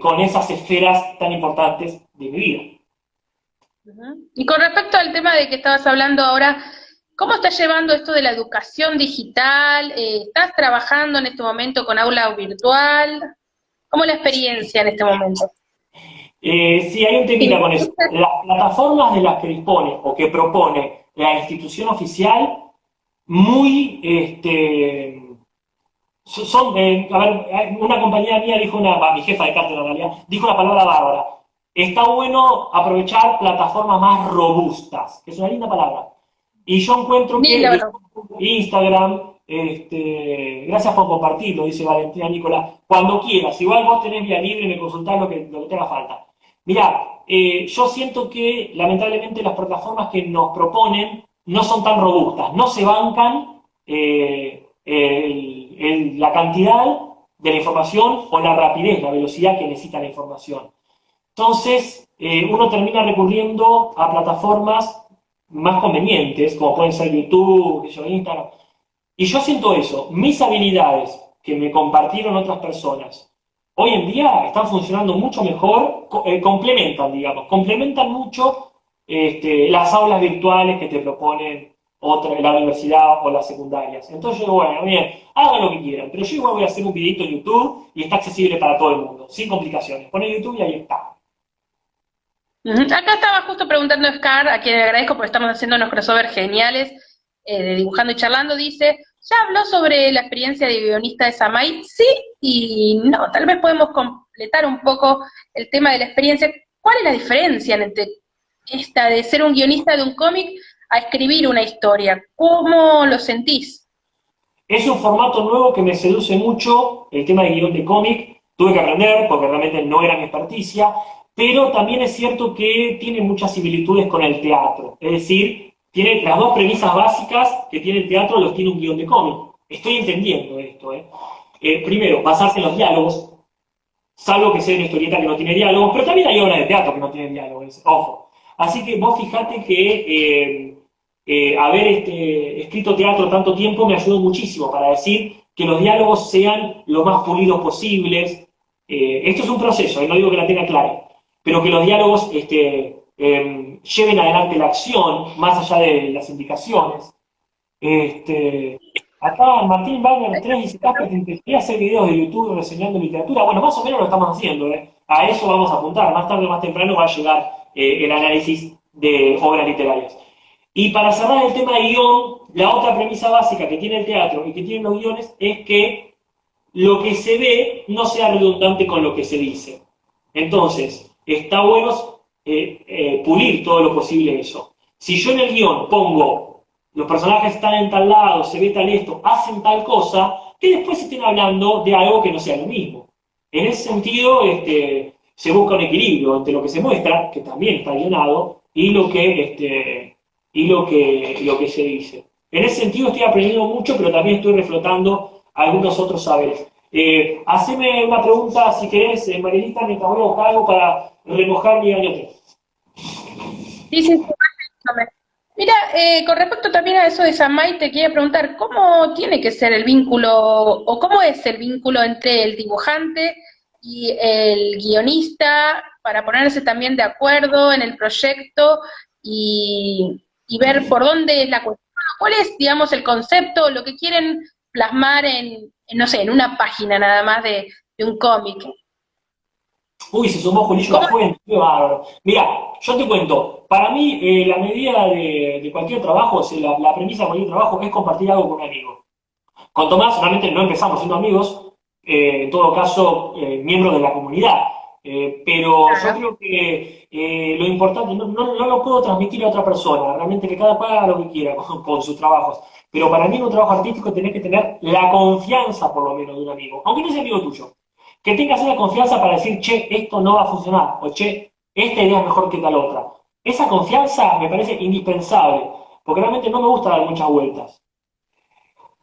con esas esferas tan importantes de mi vida. Ujú. Y con respecto al tema de que estabas hablando ahora, ¿cómo estás llevando esto de la educación digital? ¿Estás trabajando en este momento con aula virtual? ¿Cómo es la experiencia en este momento? Sí, hay un temita Sí. con eso. Las plataformas de las que dispone o que propone la institución oficial, muy, son, a ver, una compañera mía dijo mi jefa de cátedra en realidad, dijo una palabra bárbara. Está bueno aprovechar plataformas más robustas, que es una linda palabra. Y yo encuentro que Lindo, ¿no? YouTube, Instagram, gracias por compartirlo, dice Valentina Nicolás, cuando quieras, igual vos tenés vía libre y me consultás lo que te haga falta. Mirá, yo siento que lamentablemente las plataformas que nos proponen no son tan robustas, no se bancan la cantidad de la información o la rapidez, la velocidad que necesita la información. Entonces, uno termina recurriendo a plataformas más convenientes, como pueden ser YouTube, Instagram. Y yo siento eso, mis habilidades que me compartieron otras personas, hoy en día están funcionando mucho mejor, complementan, digamos, complementan mucho las aulas virtuales que te proponen la universidad o las secundarias. Entonces yo digo, bueno, bien, hagan lo que quieran, pero yo igual voy a hacer un videito en YouTube y está accesible para todo el mundo, sin complicaciones. Poné YouTube y ahí está. Ujú. Acá estaba justo preguntando a Scar, a quien le agradezco porque estamos haciendo unos crossovers geniales. de Dibujando y Charlando, dice, ¿ya habló sobre la experiencia de guionista de Samay? Sí y no, tal vez podemos completar un poco el tema de la experiencia. ¿Cuál es la diferencia entre esta de ser un guionista de un cómic a escribir una historia? ¿Cómo lo sentís? Es un formato nuevo que me seduce mucho, el tema de guión de cómic. Tuve que aprender porque realmente no era mi experticia, pero también es cierto que tiene muchas similitudes con el teatro. Es decir, tiene las dos premisas básicas que tiene el teatro, los tiene un guión de cómic. Estoy entendiendo esto, ¿eh? Primero, basarse en los diálogos, salvo que sea una historieta que no tiene diálogos, pero también hay obras de teatro que no tienen diálogos, ojo. Así que vos fijate que haber escrito teatro tanto tiempo me ayudó muchísimo para decir que los diálogos sean lo más pulidos posibles. Esto es un proceso, no digo que la tenga clara, pero que los diálogos lleven adelante la acción, más allá de las indicaciones. Acá Martín Wagner 3 dice, Casper, ¿te interesaría hacer videos de YouTube reseñando literatura? Bueno, más o menos lo estamos haciendo, ¿eh? A eso vamos a apuntar. Más tarde o más temprano va a llegar el análisis de obras literarias. Y para cerrar el tema de guión, la otra premisa básica que tiene el teatro y que tienen los guiones es que lo que se ve no sea redundante con lo que se dice. Entonces, está bueno pulir todo lo posible eso. Si yo en el guión pongo los personajes están en tal lado, se ve tal esto, hacen tal cosa, que después estén hablando de algo que no sea lo mismo. En ese sentido, se busca un equilibrio entre lo que se muestra, que también está guionado, y lo que se dice. En ese sentido estoy aprendiendo mucho, pero también estoy reflotando algunos otros saberes. Haceme una pregunta, si querés, Marilita, mientras voy a buscar algo para remojar mi añote. Sí, sí, sí. Mira, con respecto también a eso de Samay, te quería preguntar, ¿cómo tiene que ser el vínculo, o cómo es el vínculo entre el dibujante y el guionista para ponerse también de acuerdo en el proyecto y ver por dónde es la cuestión? ¿Cuál es, digamos, el concepto, lo que quieren plasmar no sé, en una página nada más de un cómic? Uy, se sumó Julillo ¿Cómo? Lafuente, qué bárbaro. Mira, yo te cuento, para mí la medida de cualquier trabajo, o sea, la premisa de cualquier trabajo es compartir algo con un amigo. Con Tomás realmente no empezamos siendo amigos, en todo caso miembros de la comunidad, pero yo Claro. creo que lo importante, no lo puedo transmitir a otra persona, realmente que cada cual haga lo que quiera con sus trabajos, pero para mí en un trabajo artístico tenés que tener la confianza por lo menos de un amigo, aunque no sea amigo tuyo, que tengas esa confianza para decir, che, esto no va a funcionar, o che, esta idea es mejor que tal otra. Esa confianza me parece indispensable, porque realmente no me gusta dar muchas vueltas.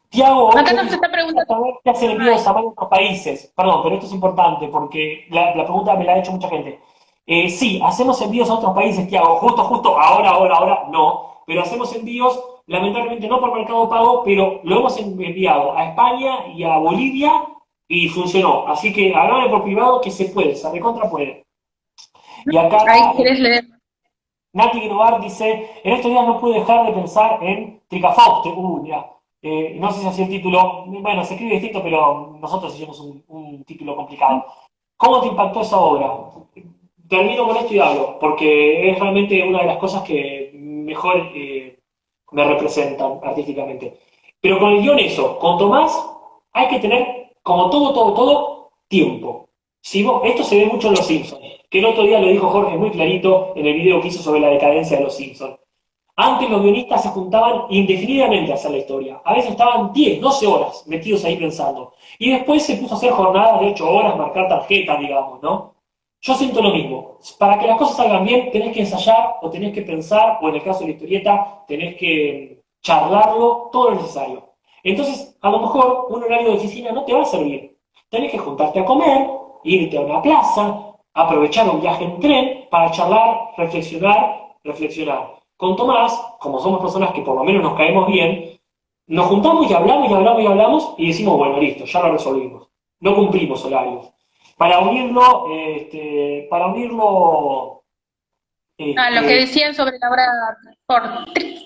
Tiago Acá 8 nos dice, está preguntando. saber qué hacen envíos de Samay a otros países. Perdón, pero esto es importante porque la pregunta me la ha hecho mucha gente. Sí, hacemos envíos a otros países, Tiago. Justo, ahora, no. Pero hacemos envíos, lamentablemente no por Mercado Pago, pero lo hemos enviado a España y a Bolivia y funcionó. Así que háblame por privado que se puede, se recontra puede. Y acá Ahí querés leer. Nati Grobar dice, en estos días no pude dejar de pensar en Tricafauste. Ya. No sé si así el título, bueno, se escribe distinto, pero nosotros hicimos un título complicado. ¿Cómo te impactó esa obra? Termino con esto y hablo, porque es realmente una de las cosas que mejor me representan artísticamente. Pero con el guión eso, con Tomás hay que tener, como todo, tiempo. Si vos, esto se ve mucho en Los Simpsons, que el otro día lo dijo Jorge muy clarito en el video que hizo sobre la decadencia de Los Simpsons. Antes los guionistas se juntaban indefinidamente a hacer la historia. A veces estaban 10, 12 horas metidos ahí pensando. Y después se puso a hacer jornadas de 8 horas, marcar tarjetas, digamos, ¿no? Yo siento lo mismo. Para que las cosas salgan bien, tenés que ensayar o tenés que pensar, o en el caso de la historieta, tenés que charlarlo todo lo necesario. Entonces, a lo mejor un horario de oficina no te va a servir. Tenés que juntarte a comer, irte a una plaza, aprovechar un viaje en tren para charlar, reflexionar. Con Tomás, como somos personas que por lo menos nos caemos bien, nos juntamos y hablamos y decimos, bueno, listo, ya lo resolvimos. No cumplimos horarios. Para unirlo, Lo que este, decían sobre la obra,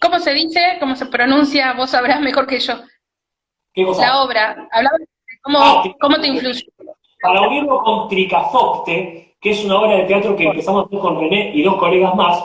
¿cómo se dice? ¿Cómo se pronuncia? Vos sabrás mejor que yo. ¿qué La cosa? obra, hablaba de Ah, cómo te influyó. para unirlo con Tricafopte, que es una obra de teatro que empezamos a hacer con René y dos colegas más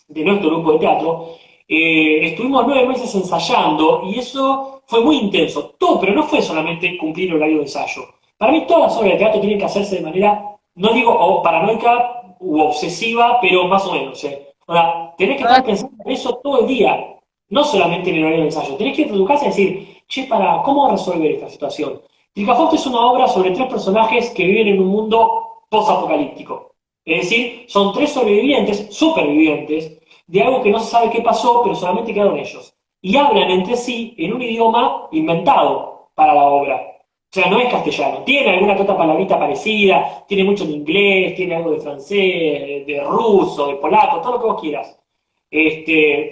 de nuestro grupo de teatro, estuvimos 9 meses ensayando y eso fue muy intenso. Todo, pero no fue solamente cumplir el horario de ensayo. Para mí todas las obras de teatro tienen que hacerse de manera, no digo paranoica u obsesiva, pero más o menos. O sea, tenés que estar pensando en eso todo el día, no solamente en el horario de ensayo. Tenés que ir a tu casa y decir, che, ¿cómo resolver esta situación? Trilcafoste es una obra sobre 3 personajes que viven en un mundo post-apocalíptico. Es decir, son 3 sobrevivientes, supervivientes, de algo que no se sabe qué pasó, pero solamente quedaron ellos. Y hablan entre sí en un idioma inventado para la obra. O sea, no es castellano. Tiene alguna que otra palabrita parecida, tiene mucho de inglés, tiene algo de francés, de ruso, de polaco, todo lo que vos quieras.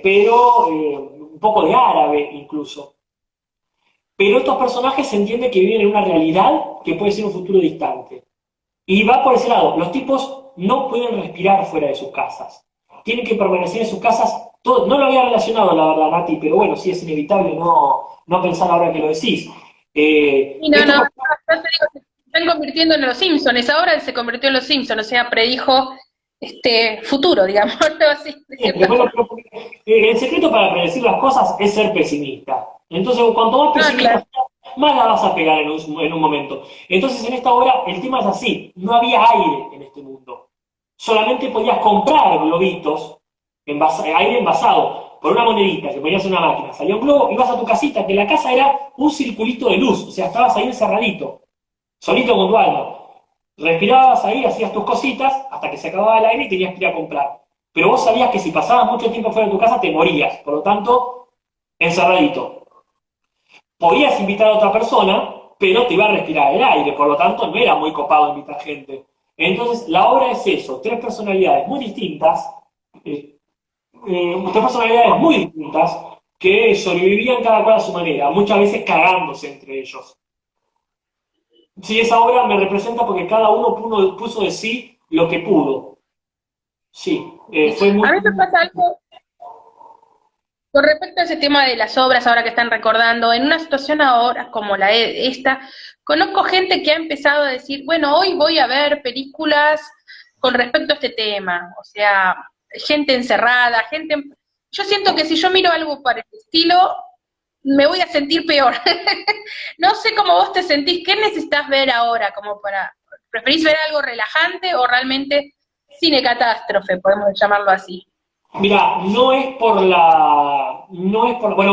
Pero un poco de árabe incluso. Pero estos personajes se entiende que viven en una realidad que puede ser un futuro distante. Y va por ese lado. Los tipos no pueden respirar fuera de sus casas. Tienen que permanecer en sus casas. No lo había relacionado, la verdad, Nati, pero bueno, sí es inevitable no pensar ahora que lo decís. Y no, yo te digo, se están convirtiendo en los Simpsons, ahora se convirtió en los Simpsons, o sea, predijo futuro, digamos, así, de cierta bueno, forma. el secreto para predecir las cosas es ser pesimista. Entonces, cuanto más Ah, pesimista claro. seas, más la vas a pegar en un momento. Entonces, en esta obra, el tema es así: no había aire en este mundo. Solamente podías comprar globitos, aire envasado, por una monedita que ponías en una máquina. Salía un globo, ibas a tu casita, que la casa era un circulito de luz, o sea, estabas ahí encerradito, solito con tu alma. Respirabas ahí, hacías tus cositas, hasta que se acababa el aire y tenías que ir a comprar. Pero vos sabías que si pasabas mucho tiempo fuera de tu casa te morías, por lo tanto, encerradito. Podías invitar a otra persona, pero te iba a respirar el aire, por lo tanto no era muy copado invitar gente. Entonces, la obra es eso: 3 personalidades muy distintas, 3 personalidades muy distintas, que sobrevivían cada cual a su manera, muchas veces cagándose entre ellos. Sí, esa obra me representa porque cada uno puso de sí lo que pudo. Sí, fue muy... A mí me pasa algo con respecto a ese tema de las obras, ahora que están recordando, en una situación ahora como esta, conozco gente que ha empezado a decir, bueno, hoy voy a ver películas con respecto a este tema, o sea, gente encerrada, yo siento que si yo miro algo para el estilo, me voy a sentir peor. No sé cómo vos te sentís, ¿qué necesitas ver ahora? ¿Preferís ver algo relajante o realmente cine catástrofe, podemos llamarlo así? Mira, bueno,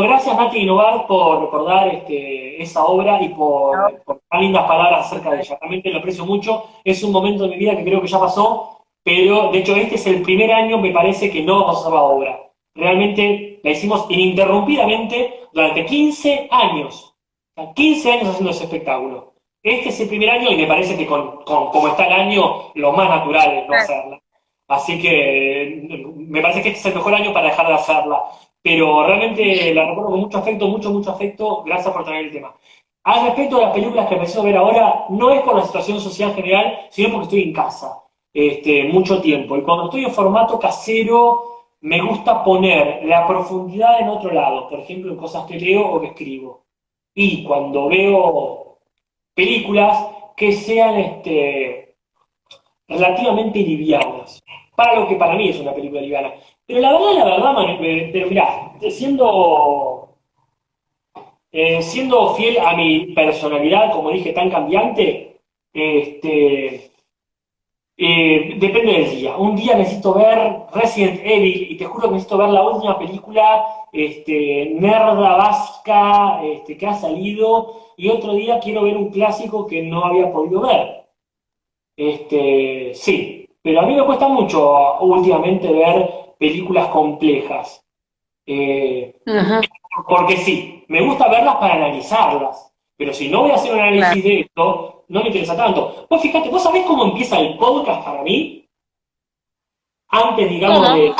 gracias Nati Innovar por dar esa obra y No, por tan lindas palabras acerca de ella. Realmente lo aprecio mucho. Es un momento de mi vida que creo que ya pasó, pero de hecho este es el primer año, me parece, que no vamos a hacer la obra. Realmente la hicimos ininterrumpidamente durante 15 años. O sea, 15 años haciendo ese espectáculo. Este es el primer año y me parece que como está el año, lo más natural es no claro. hacerla. Así que me parece que este es el mejor año para dejar de hacerla. Pero realmente la recuerdo con mucho afecto, mucho, mucho afecto. Gracias por traer el tema. Al respecto de las películas que empecé a ver ahora, no es por la situación social general, sino porque estoy en casa mucho tiempo. Y cuando estoy en formato casero, me gusta poner la profundidad en otro lado, por ejemplo, en cosas que leo o que escribo. Y cuando veo películas que sean relativamente livianas, para lo que para mí es una película liviana. Pero la verdad, pero mirá, siendo fiel a mi personalidad, como dije, tan cambiante, depende del día. Un día necesito ver Resident Evil y te juro que necesito ver la última película nerda básica que ha salido, y otro día quiero ver un clásico que no había podido ver. Sí, pero a mí me cuesta mucho últimamente ver películas complejas. Ujú, Porque sí, me gusta verlas para analizarlas, pero si no voy a hacer un claro. análisis de esto, no me interesa tanto. Vos fíjate, ¿vos sabés cómo empieza el podcast para mí? Antes, digamos, ¿Cómo?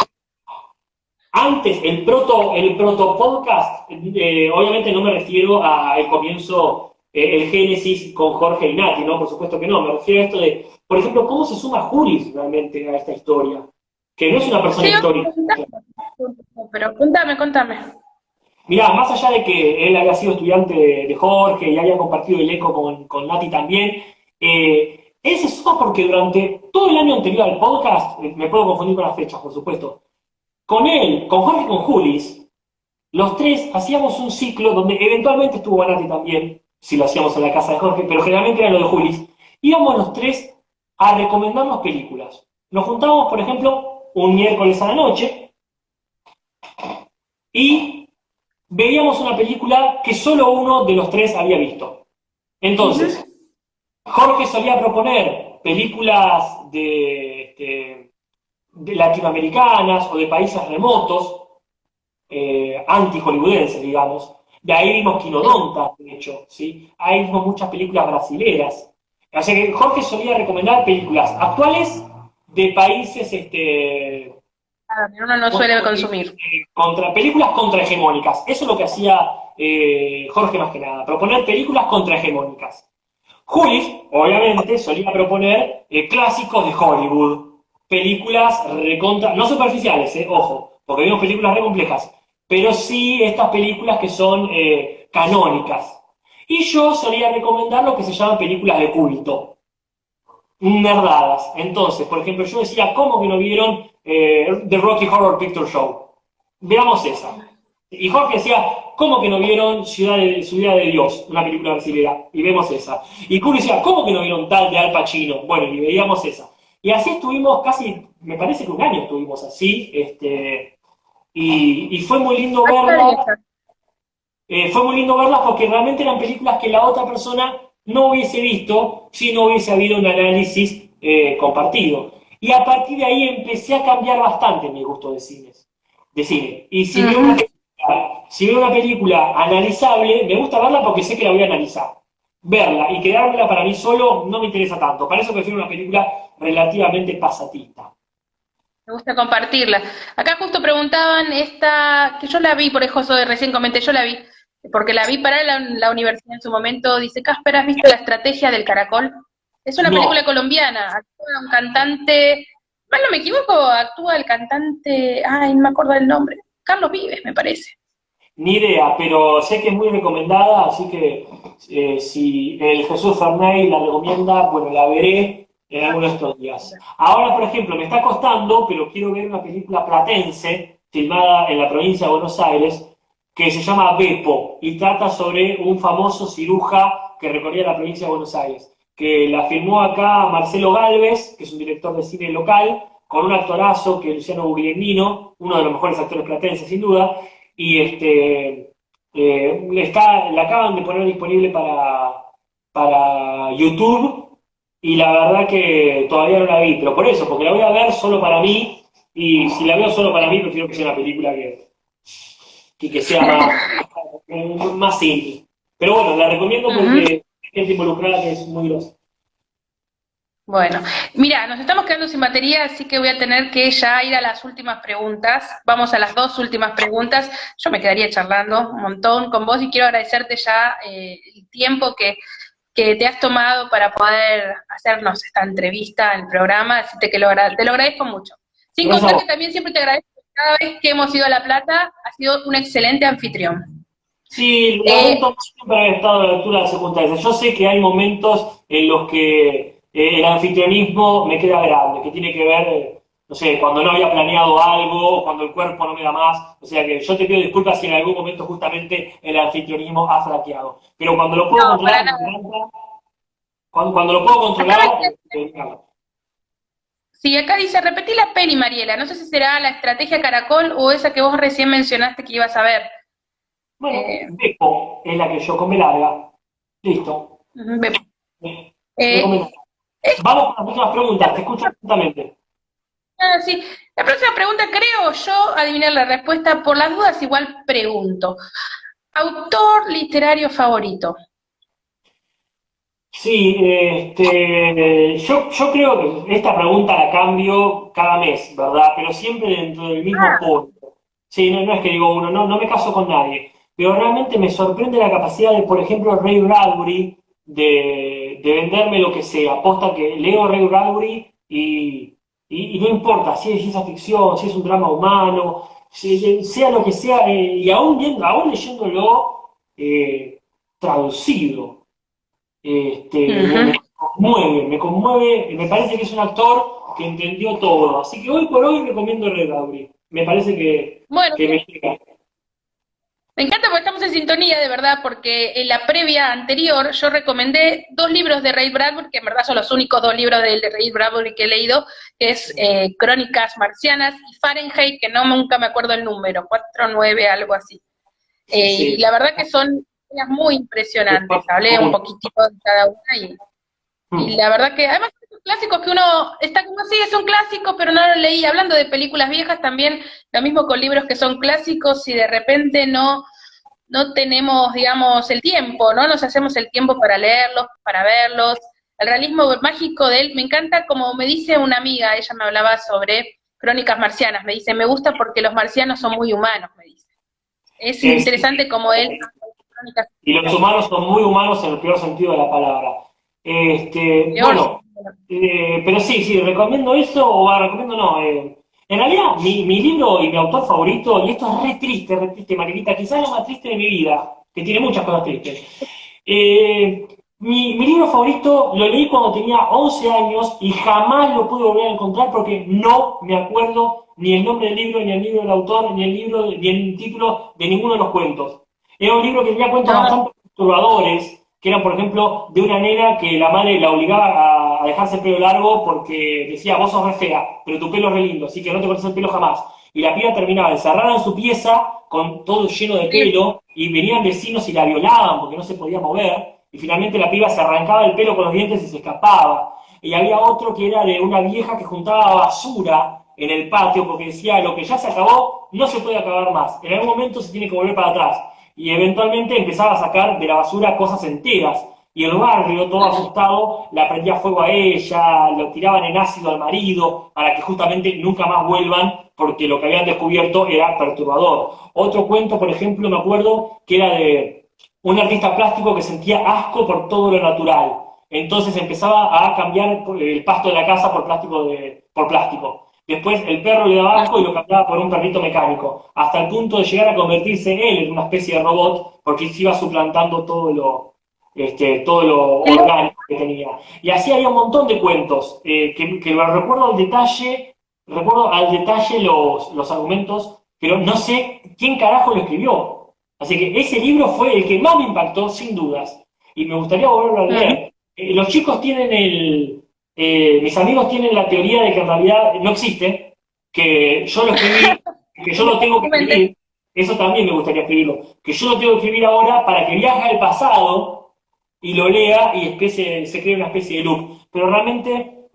antes, el proto podcast, obviamente no me refiero al comienzo, el Génesis con Jorge y Nati, ¿no? Por supuesto que no, me refiero a esto de, por ejemplo, cómo se suma Juli realmente a esta historia, que no es una persona Sí, histórica. pero contame. Mirá, más allá de que él haya sido estudiante de Jorge y haya compartido el eco con Nati también, él se suma porque durante todo el año anterior al podcast, me puedo confundir con las fechas, por supuesto, con él, con Jorge y con Julis, los tres hacíamos un ciclo donde eventualmente estuvo Banati también, si lo hacíamos en la casa de Jorge, pero generalmente era lo de Julis. Íbamos los tres a recomendarnos películas. Nos juntábamos, por ejemplo, un miércoles a la noche y veíamos una película que solo uno de los tres había visto. Entonces, Jorge solía proponer películas de latinoamericanas o de países remotos, anti-hollywoodenses, digamos. De ahí vimos Quinodonta, de hecho, ¿sí? Ahí vimos muchas películas brasileras. O sea que Jorge solía recomendar películas actuales de países, Uno no suele consumir. películas contrahegemónicas. Eso es lo que hacía Jorge más que nada, proponer películas contrahegemónicas. Julis, obviamente, solía proponer clásicos de Hollywood, películas recontra, no superficiales, ojo, porque vimos películas re complejas, pero sí estas películas que son canónicas. Y yo solía recomendar lo que se llaman películas de culto, nerdadas. Entonces, por ejemplo, yo decía, ¿cómo que no vieron The Rocky Horror Picture Show? Veamos esa. Y Jorge decía, ¿cómo que no vieron Ciudad de Dios, una película brasileña? Y vemos esa. Y Julio decía, ¿cómo que no vieron tal de Al Pacino? Bueno, y veíamos esa. Y así estuvimos casi, me parece que un año estuvimos así, y fue muy lindo verlas. Fue muy lindo verlas porque realmente eran películas que la otra persona no hubiese visto si no hubiese habido un análisis compartido. Y a partir de ahí empecé a cambiar bastante mi gusto de cine. Y si veo una película analizable, me gusta verla porque sé que la voy a analizar. Verla y quedármela para mí solo no me interesa tanto. Para eso prefiero una película relativamente pasatista. Me gusta compartirla. Acá justo preguntaban esta, que yo la vi, por eso recién comenté, yo la vi, porque la vi para la universidad en su momento. Dice, Casper, ¿has visto La estrategia del caracol? Es una película No, colombiana. Actúa un cantante, mal no me equivoco, actúa el cantante, ay, no me acuerdo del nombre. Carlos Vives, me parece. ni idea, pero sé que es muy recomendada, así que si el Jesús Ferney la recomienda, bueno, la veré en alguno de estos días. Ahora, por ejemplo, me está costando, pero quiero ver una película platense, filmada en la provincia de Buenos Aires, que se llama Beppo, y trata sobre un famoso ciruja que recorría la provincia de Buenos Aires, que la filmó acá Marcelo Gálvez, que es un director de cine local, con un actorazo que es Luciano Guglielmino, uno de los mejores actores platenses, sin duda, y la acaban de poner disponible para YouTube, y la verdad que todavía no la vi, pero por eso, porque la voy a ver solo para mí, y si la veo solo para mí, prefiero que sea una película que sea más simple. Pero bueno, la recomiendo porque hay gente involucrada que es muy grosa. Bueno, mira, nos estamos quedando sin batería, así que voy a tener que ya ir a las últimas preguntas. Vamos a las dos últimas preguntas. Yo me quedaría charlando un montón con vos y quiero agradecerte ya el tiempo que te has tomado para poder hacernos esta entrevista, el programa, decirte que te lo agradezco mucho. Sin Gracias a contar vos. que también siempre te agradezco que cada vez que hemos ido a La Plata, has sido un excelente anfitrión. Sí, Eh, lamento siempre haber estado a la altura de las circunstancias. Yo sé que hay momentos en los que el anfitrionismo me queda grande, que tiene que ver, no sé, cuando no había planeado algo, cuando el cuerpo no me da más. O sea que yo te pido disculpas si en algún momento justamente el anfitrionismo ha flaqueado. Pero cuando lo puedo no, para controlar, me nada. encanta. Cuando lo puedo Acá controlar, me sí, acá dice, repetí la peli, Mariela. No sé si será La estrategia Caracol o esa que vos recién mencionaste que ibas a ver. bueno, Eh, Beppo es la que yo come larga. Listo. ujú, eh, Recomendado. Vamos con las últimas preguntas, te escucho atentamente. sí. La próxima pregunta, creo yo adivinar la respuesta. Por las dudas, igual pregunto. ¿Autor literario favorito? Sí, yo creo que esta pregunta la cambio cada mes, ¿verdad? Pero siempre dentro del mismo Ah, punto. Sí, no es que digo uno, no me caso con nadie. Pero realmente me sorprende la capacidad de, por ejemplo, Ray Bradbury de venderme lo que sea. Aposta que leo Ray Bradbury y no importa si es ciencia ficción, si es un drama humano, sea lo que sea, y aún leyéndolo traducido. ujú. Me conmueve, me parece que es un actor que entendió todo. Así que hoy por hoy recomiendo Red Bradbury. me parece Bueno, que me llega. me encanta porque estamos en sintonía, de verdad, porque en la previa anterior yo recomendé dos libros de Ray Bradbury, que en verdad son los únicos dos libros de Ray Bradbury que he leído, que es Crónicas Marcianas y Fahrenheit, que no nunca me acuerdo el número, 49, algo así. Sí, Y sí. la verdad que son historias muy impresionantes. Hablé un poquitito de cada una y la verdad que además son clásicos que uno está como así, es un clásico, pero no lo leí. Hablando de películas viejas también, lo mismo con libros que son clásicos y de repente no tenemos, digamos, el tiempo, no nos hacemos el tiempo para leerlos, para verlos. El realismo mágico de él, me encanta como me dice una amiga, ella me hablaba sobre Crónicas Marcianas, me dice, me gusta porque los marcianos son muy humanos, me dice. Es Es, interesante como él habla de Crónicas y los humanos son muy humanos en el peor sentido de la palabra. peor. Bueno, pero sí, sí, recomiendo eso, recomiendo no. En realidad, mi libro y mi autor favorito, y esto es re triste, Marinita, quizás lo más triste de mi vida, que tiene muchas cosas tristes. Mi libro favorito lo leí cuando tenía 11 años y jamás lo pude volver a encontrar porque no me acuerdo ni el nombre del libro, ni el libro del autor, ni el libro, ni el título de ninguno de los cuentos. Era un libro que tenía cuentos No, bastante perturbadores, que eran, por ejemplo, de una nena que la madre la obligaba a dejarse el pelo largo porque decía, vos sos re fea, pero tu pelo es re lindo, así que no te cortes el pelo jamás. Y la piba terminaba encerrada en su pieza con todo lleno de sí, pelo y venían vecinos y la violaban porque no se podía mover. Y finalmente la piba se arrancaba el pelo con los dientes y se escapaba. Y había otro que era de una vieja que juntaba basura en el patio porque decía, lo que ya se acabó no se puede acabar más. En algún momento se tiene que volver para atrás y eventualmente empezaba a sacar de la basura cosas enteras. Y el barrio, todo asustado, la prendía fuego a ella, lo tiraban en ácido al marido, para que justamente nunca más vuelvan, porque lo que habían descubierto era perturbador. Otro cuento, por ejemplo, me acuerdo que era de un artista plástico que sentía asco por todo lo natural. Entonces empezaba a cambiar el pasto de la casa por plástico. Después el perro le daba asco y lo cambiaba por un perrito mecánico, hasta el punto de llegar a convertirse él en una especie de robot, porque se iba suplantando todo lo orgánico que tenía. Y así había un montón de cuentos, que recuerdo al detalle los argumentos, pero no sé quién carajo lo escribió. Así que ese libro fue el que más me impactó, sin dudas, y me gustaría volverlo a leer. Los chicos tienen mis amigos tienen la teoría de que en realidad no existe, que yo lo escribí, que yo lo tengo que escribir, eso también me gustaría escribirlo, que yo lo tengo que escribir ahora para que viaje al pasado y lo lea y se cree una especie de loop. Pero realmente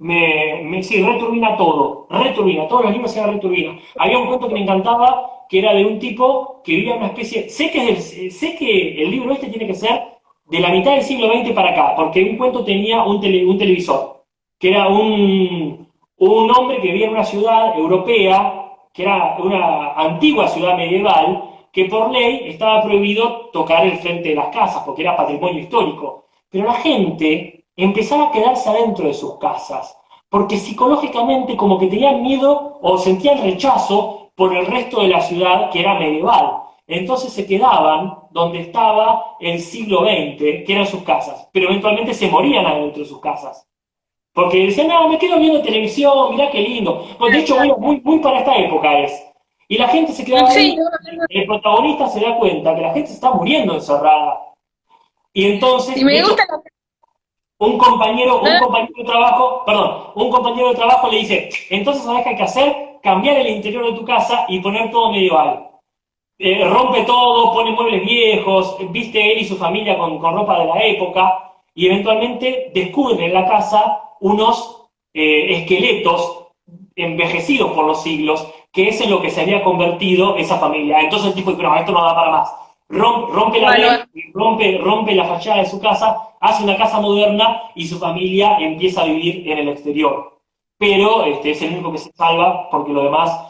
sí, returbina, todos los libros se returbina. Había un cuento que me encantaba, que era de un tipo que vivía en una especie, sé que el libro este tiene que ser de la mitad del siglo XX para acá, porque un cuento tenía un televisor, que era un hombre que vivía en una ciudad europea, que era una antigua ciudad medieval, que por ley estaba prohibido tocar el frente de las casas, porque era patrimonio histórico. Pero la gente empezaba a quedarse adentro de sus casas, porque psicológicamente como que tenían miedo o sentían rechazo por el resto de la ciudad que era medieval. Entonces se quedaban donde estaba el siglo XX, que eran sus casas, pero eventualmente se morían adentro de sus casas. Porque decían, no, me quedo viendo televisión, mirá qué lindo. Pues de hecho, bueno, muy para esta época es. Y la gente se quedaba sí, ahí, el protagonista se da cuenta que la gente se está muriendo encerrada. Y y entonces, de me hecho, gusta la... un compañero de trabajo le dice, entonces, ¿sabes qué hay que hacer? Cambiar el interior de tu casa y poner todo medieval. Rompe todo, pone muebles viejos, viste él y su familia con ropa de la época, y eventualmente descubren en la casa unos esqueletos envejecidos por los siglos, que es en lo que se había convertido esa familia. Entonces el tipo dice, no, esto no da para más. Rompe la ley, Bueno, rompe la fachada de su casa, hace una casa moderna y su familia empieza a vivir en el exterior. Pero es el único que se salva porque los demás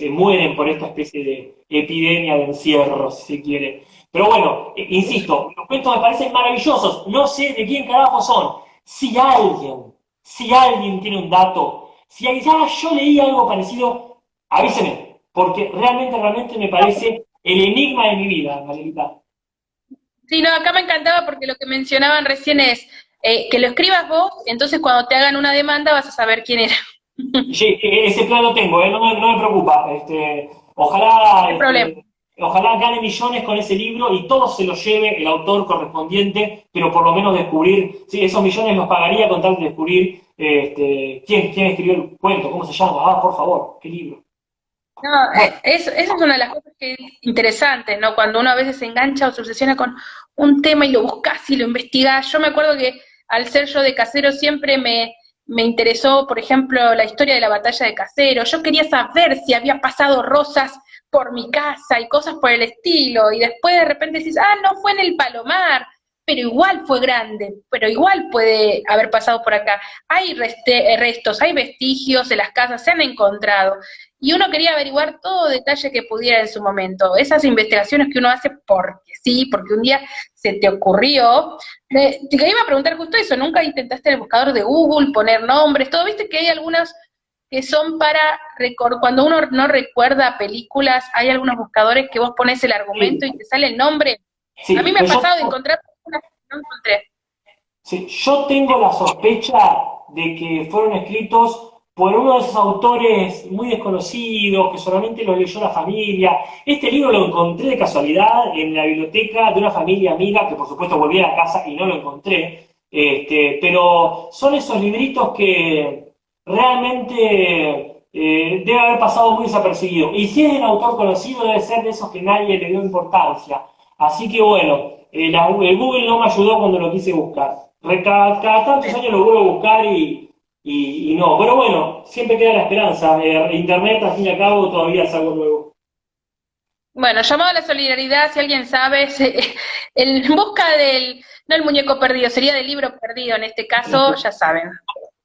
mueren por esta especie de epidemia de encierro, si se quiere. Pero bueno, insisto, los cuentos me parecen maravillosos, no sé de quién carajo son. Si alguien tiene un dato, si alguien dice, yo leí algo parecido, avíseme, porque realmente me parece el enigma de mi vida, Margarita. sí, no, acá me encantaba porque lo que mencionaban recién es que lo escribas vos, entonces cuando te hagan una demanda vas a saber quién era. Sí, ese plan lo tengo, no me preocupa. Ojalá, No hay problema. ojalá gane millones con ese libro y todo se lo lleve el autor correspondiente, pero por lo menos descubrir, sí, esos millones los pagaría con tal de descubrir quién escribió el cuento, cómo se llama. Ah, por favor, qué libro. No, Bueno, esa es una de las cosas que es interesante, ¿no? Cuando uno a veces se engancha o se obsesiona con un tema y lo buscas y lo investigás. Yo me acuerdo que al ser yo de Casero siempre me interesó, por ejemplo, la historia de la batalla de Casero. Yo quería saber si había pasado Rosas por mi casa y cosas por el estilo. Y después de repente decís, ah, no fue en el Palomar, pero igual fue grande, pero igual puede haber pasado por acá. Hay restos, hay vestigios de las casas, se han encontrado y uno quería averiguar todo detalle que pudiera en su momento. Esas investigaciones que uno hace porque sí, porque un día se te ocurrió. Te iba a preguntar justo eso, ¿nunca intentaste en el buscador de Google poner nombres? Todo, viste que hay algunas que son para cuando uno no recuerda películas, hay algunos buscadores que vos pones el argumento sí, y te sale el nombre. A mí sí, me ha pero pasado de encontrar películas que no encontré. sí, yo tengo la sospecha de que fueron escritos por uno de esos autores muy desconocidos, que solamente los leyó la familia. Este libro lo encontré de casualidad en la biblioteca de una familia amiga, que por supuesto volví a la casa y no lo encontré. Pero son esos libritos que realmente debe haber pasado muy desapercibido. Y si es de un autor conocido, debe ser de esos que nadie le dio importancia. Así que bueno, el Google no me ayudó cuando lo quise buscar. Cada tantos años lo vuelvo a buscar y no. Pero bueno, siempre queda la esperanza. Internet, al fin y al cabo, todavía es algo nuevo. Bueno, llamado a la solidaridad, si alguien sabe, en busca del, no el muñeco perdido, sería del libro perdido en este caso, ya saben.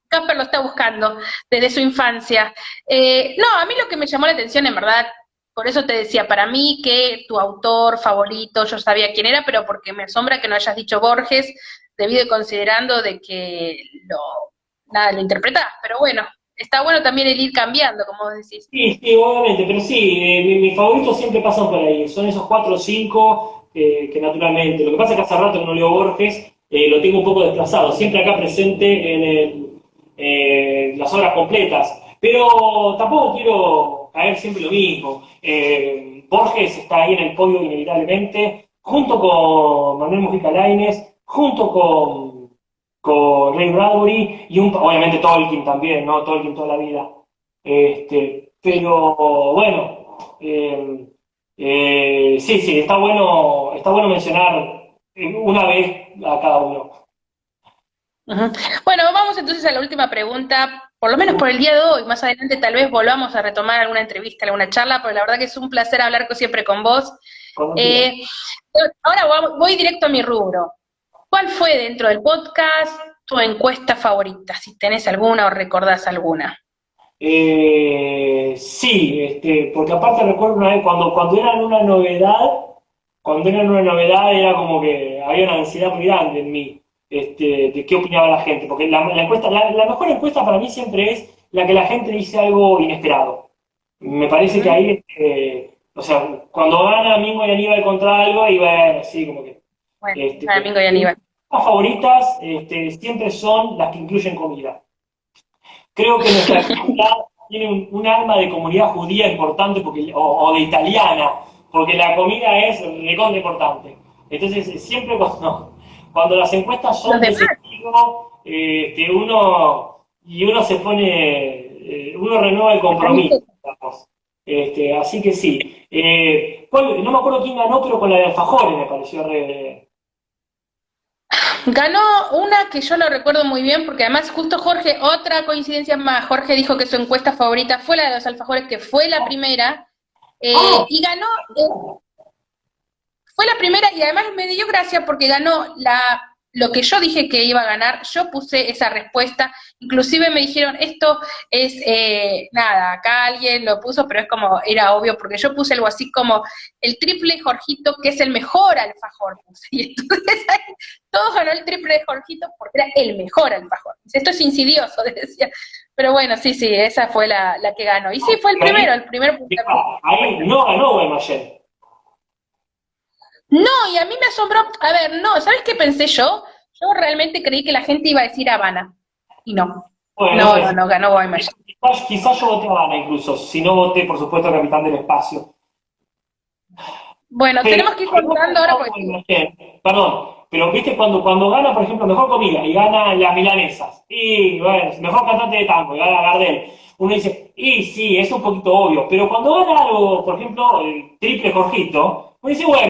Casper lo está buscando desde su infancia. No, a mí lo que me llamó la atención, en verdad, por eso te decía, para mí que tu autor favorito, yo sabía quién era, pero porque me asombra que no hayas dicho Borges, debido y considerando de que nada, lo interpretás, pero bueno, está bueno también el ir cambiando, como vos decís. Sí, sí, obviamente, pero sí, mis favoritos siempre pasan por ahí. Son esos cuatro o cinco que naturalmente. Lo que pasa es que hace rato que no leo Borges, lo tengo un poco desplazado. Siempre acá presente en las obras completas. Pero tampoco quiero caer siempre lo mismo. Borges está ahí en el podio inevitablemente, junto con Manuel Mujica Lainez, junto con Ray Bradbury y obviamente Tolkien también, ¿no? Tolkien toda la vida. Pero bueno, sí, sí, está bueno mencionar una vez a cada uno. Ujú. Bueno, vamos entonces a la última pregunta, por lo menos por el día de hoy. Más adelante tal vez volvamos a retomar alguna entrevista, alguna charla, porque la verdad que es un placer hablar siempre con vos. Cuando quieras. Eh, ahora voy directo a mi rubro. ¿Cuál fue dentro del podcast tu encuesta favorita? Si tenés alguna o recordás alguna. Sí, porque aparte recuerdo una vez cuando eran una novedad era como que había una ansiedad muy grande en mí, de qué opinaba la gente, porque la encuesta, la mejor encuesta para mí siempre es la que la gente dice algo inesperado. Me parece que ¿Mm? ahí, o sea, cuando gana Mingo y Aníbal contra algo, iba así como que, Bueno, para este, Mingo y Aníbal. las favoritas, siempre son las que incluyen comida. Creo que nuestra comunidad tiene un alma de comunidad judía importante o de italiana, porque la comida es recontra importante. Entonces, siempre cuando las encuestas Los son de ese demás. estilo, uno se pone, uno renueva el compromiso, digamos. Así que sí. No me acuerdo quién ganó, pero con la de alfajores me pareció re. Ganó una que yo lo recuerdo muy bien, porque además justo Jorge, otra coincidencia más, Jorge dijo que su encuesta favorita fue la de los alfajores, que fue la primera, ¡Ah! y ganó, fue la primera y además me dio gracia porque ganó lo que yo dije que iba a ganar, yo puse esa respuesta, inclusive me dijeron, esto es, nada, acá alguien lo puso, pero es como, era obvio, porque yo puse algo así como el triple Jorgito, que es el mejor alfajor, puse. Y entonces todos ganó el triple de Jorgito porque era el mejor alfajor. Esto es insidioso, decía. Pero bueno, sí, sí, esa fue la que ganó. Y sí, fue el primer puntapié. Ahí no ganó Guaymallén. No, y a mí me asombró, a ver, no, ¿sabes qué pensé yo? Yo realmente creí que la gente iba a decir Habana, y no. Bueno, No, no, no, ganó Guaymallén. quizás yo voté a Ana incluso, si no voté, por supuesto, a Capitán del Espacio. Bueno, Pero tenemos que ir yo contando ahora no porque... perdón, pero viste cuando gana, por ejemplo, mejor comida y gana las milanesas, y bueno, mejor cantante de tango y gana Gardel, uno dice, y sí, es un poquito obvio, pero cuando gana algo, por ejemplo, el triple Jorgito, uno dice, bueno,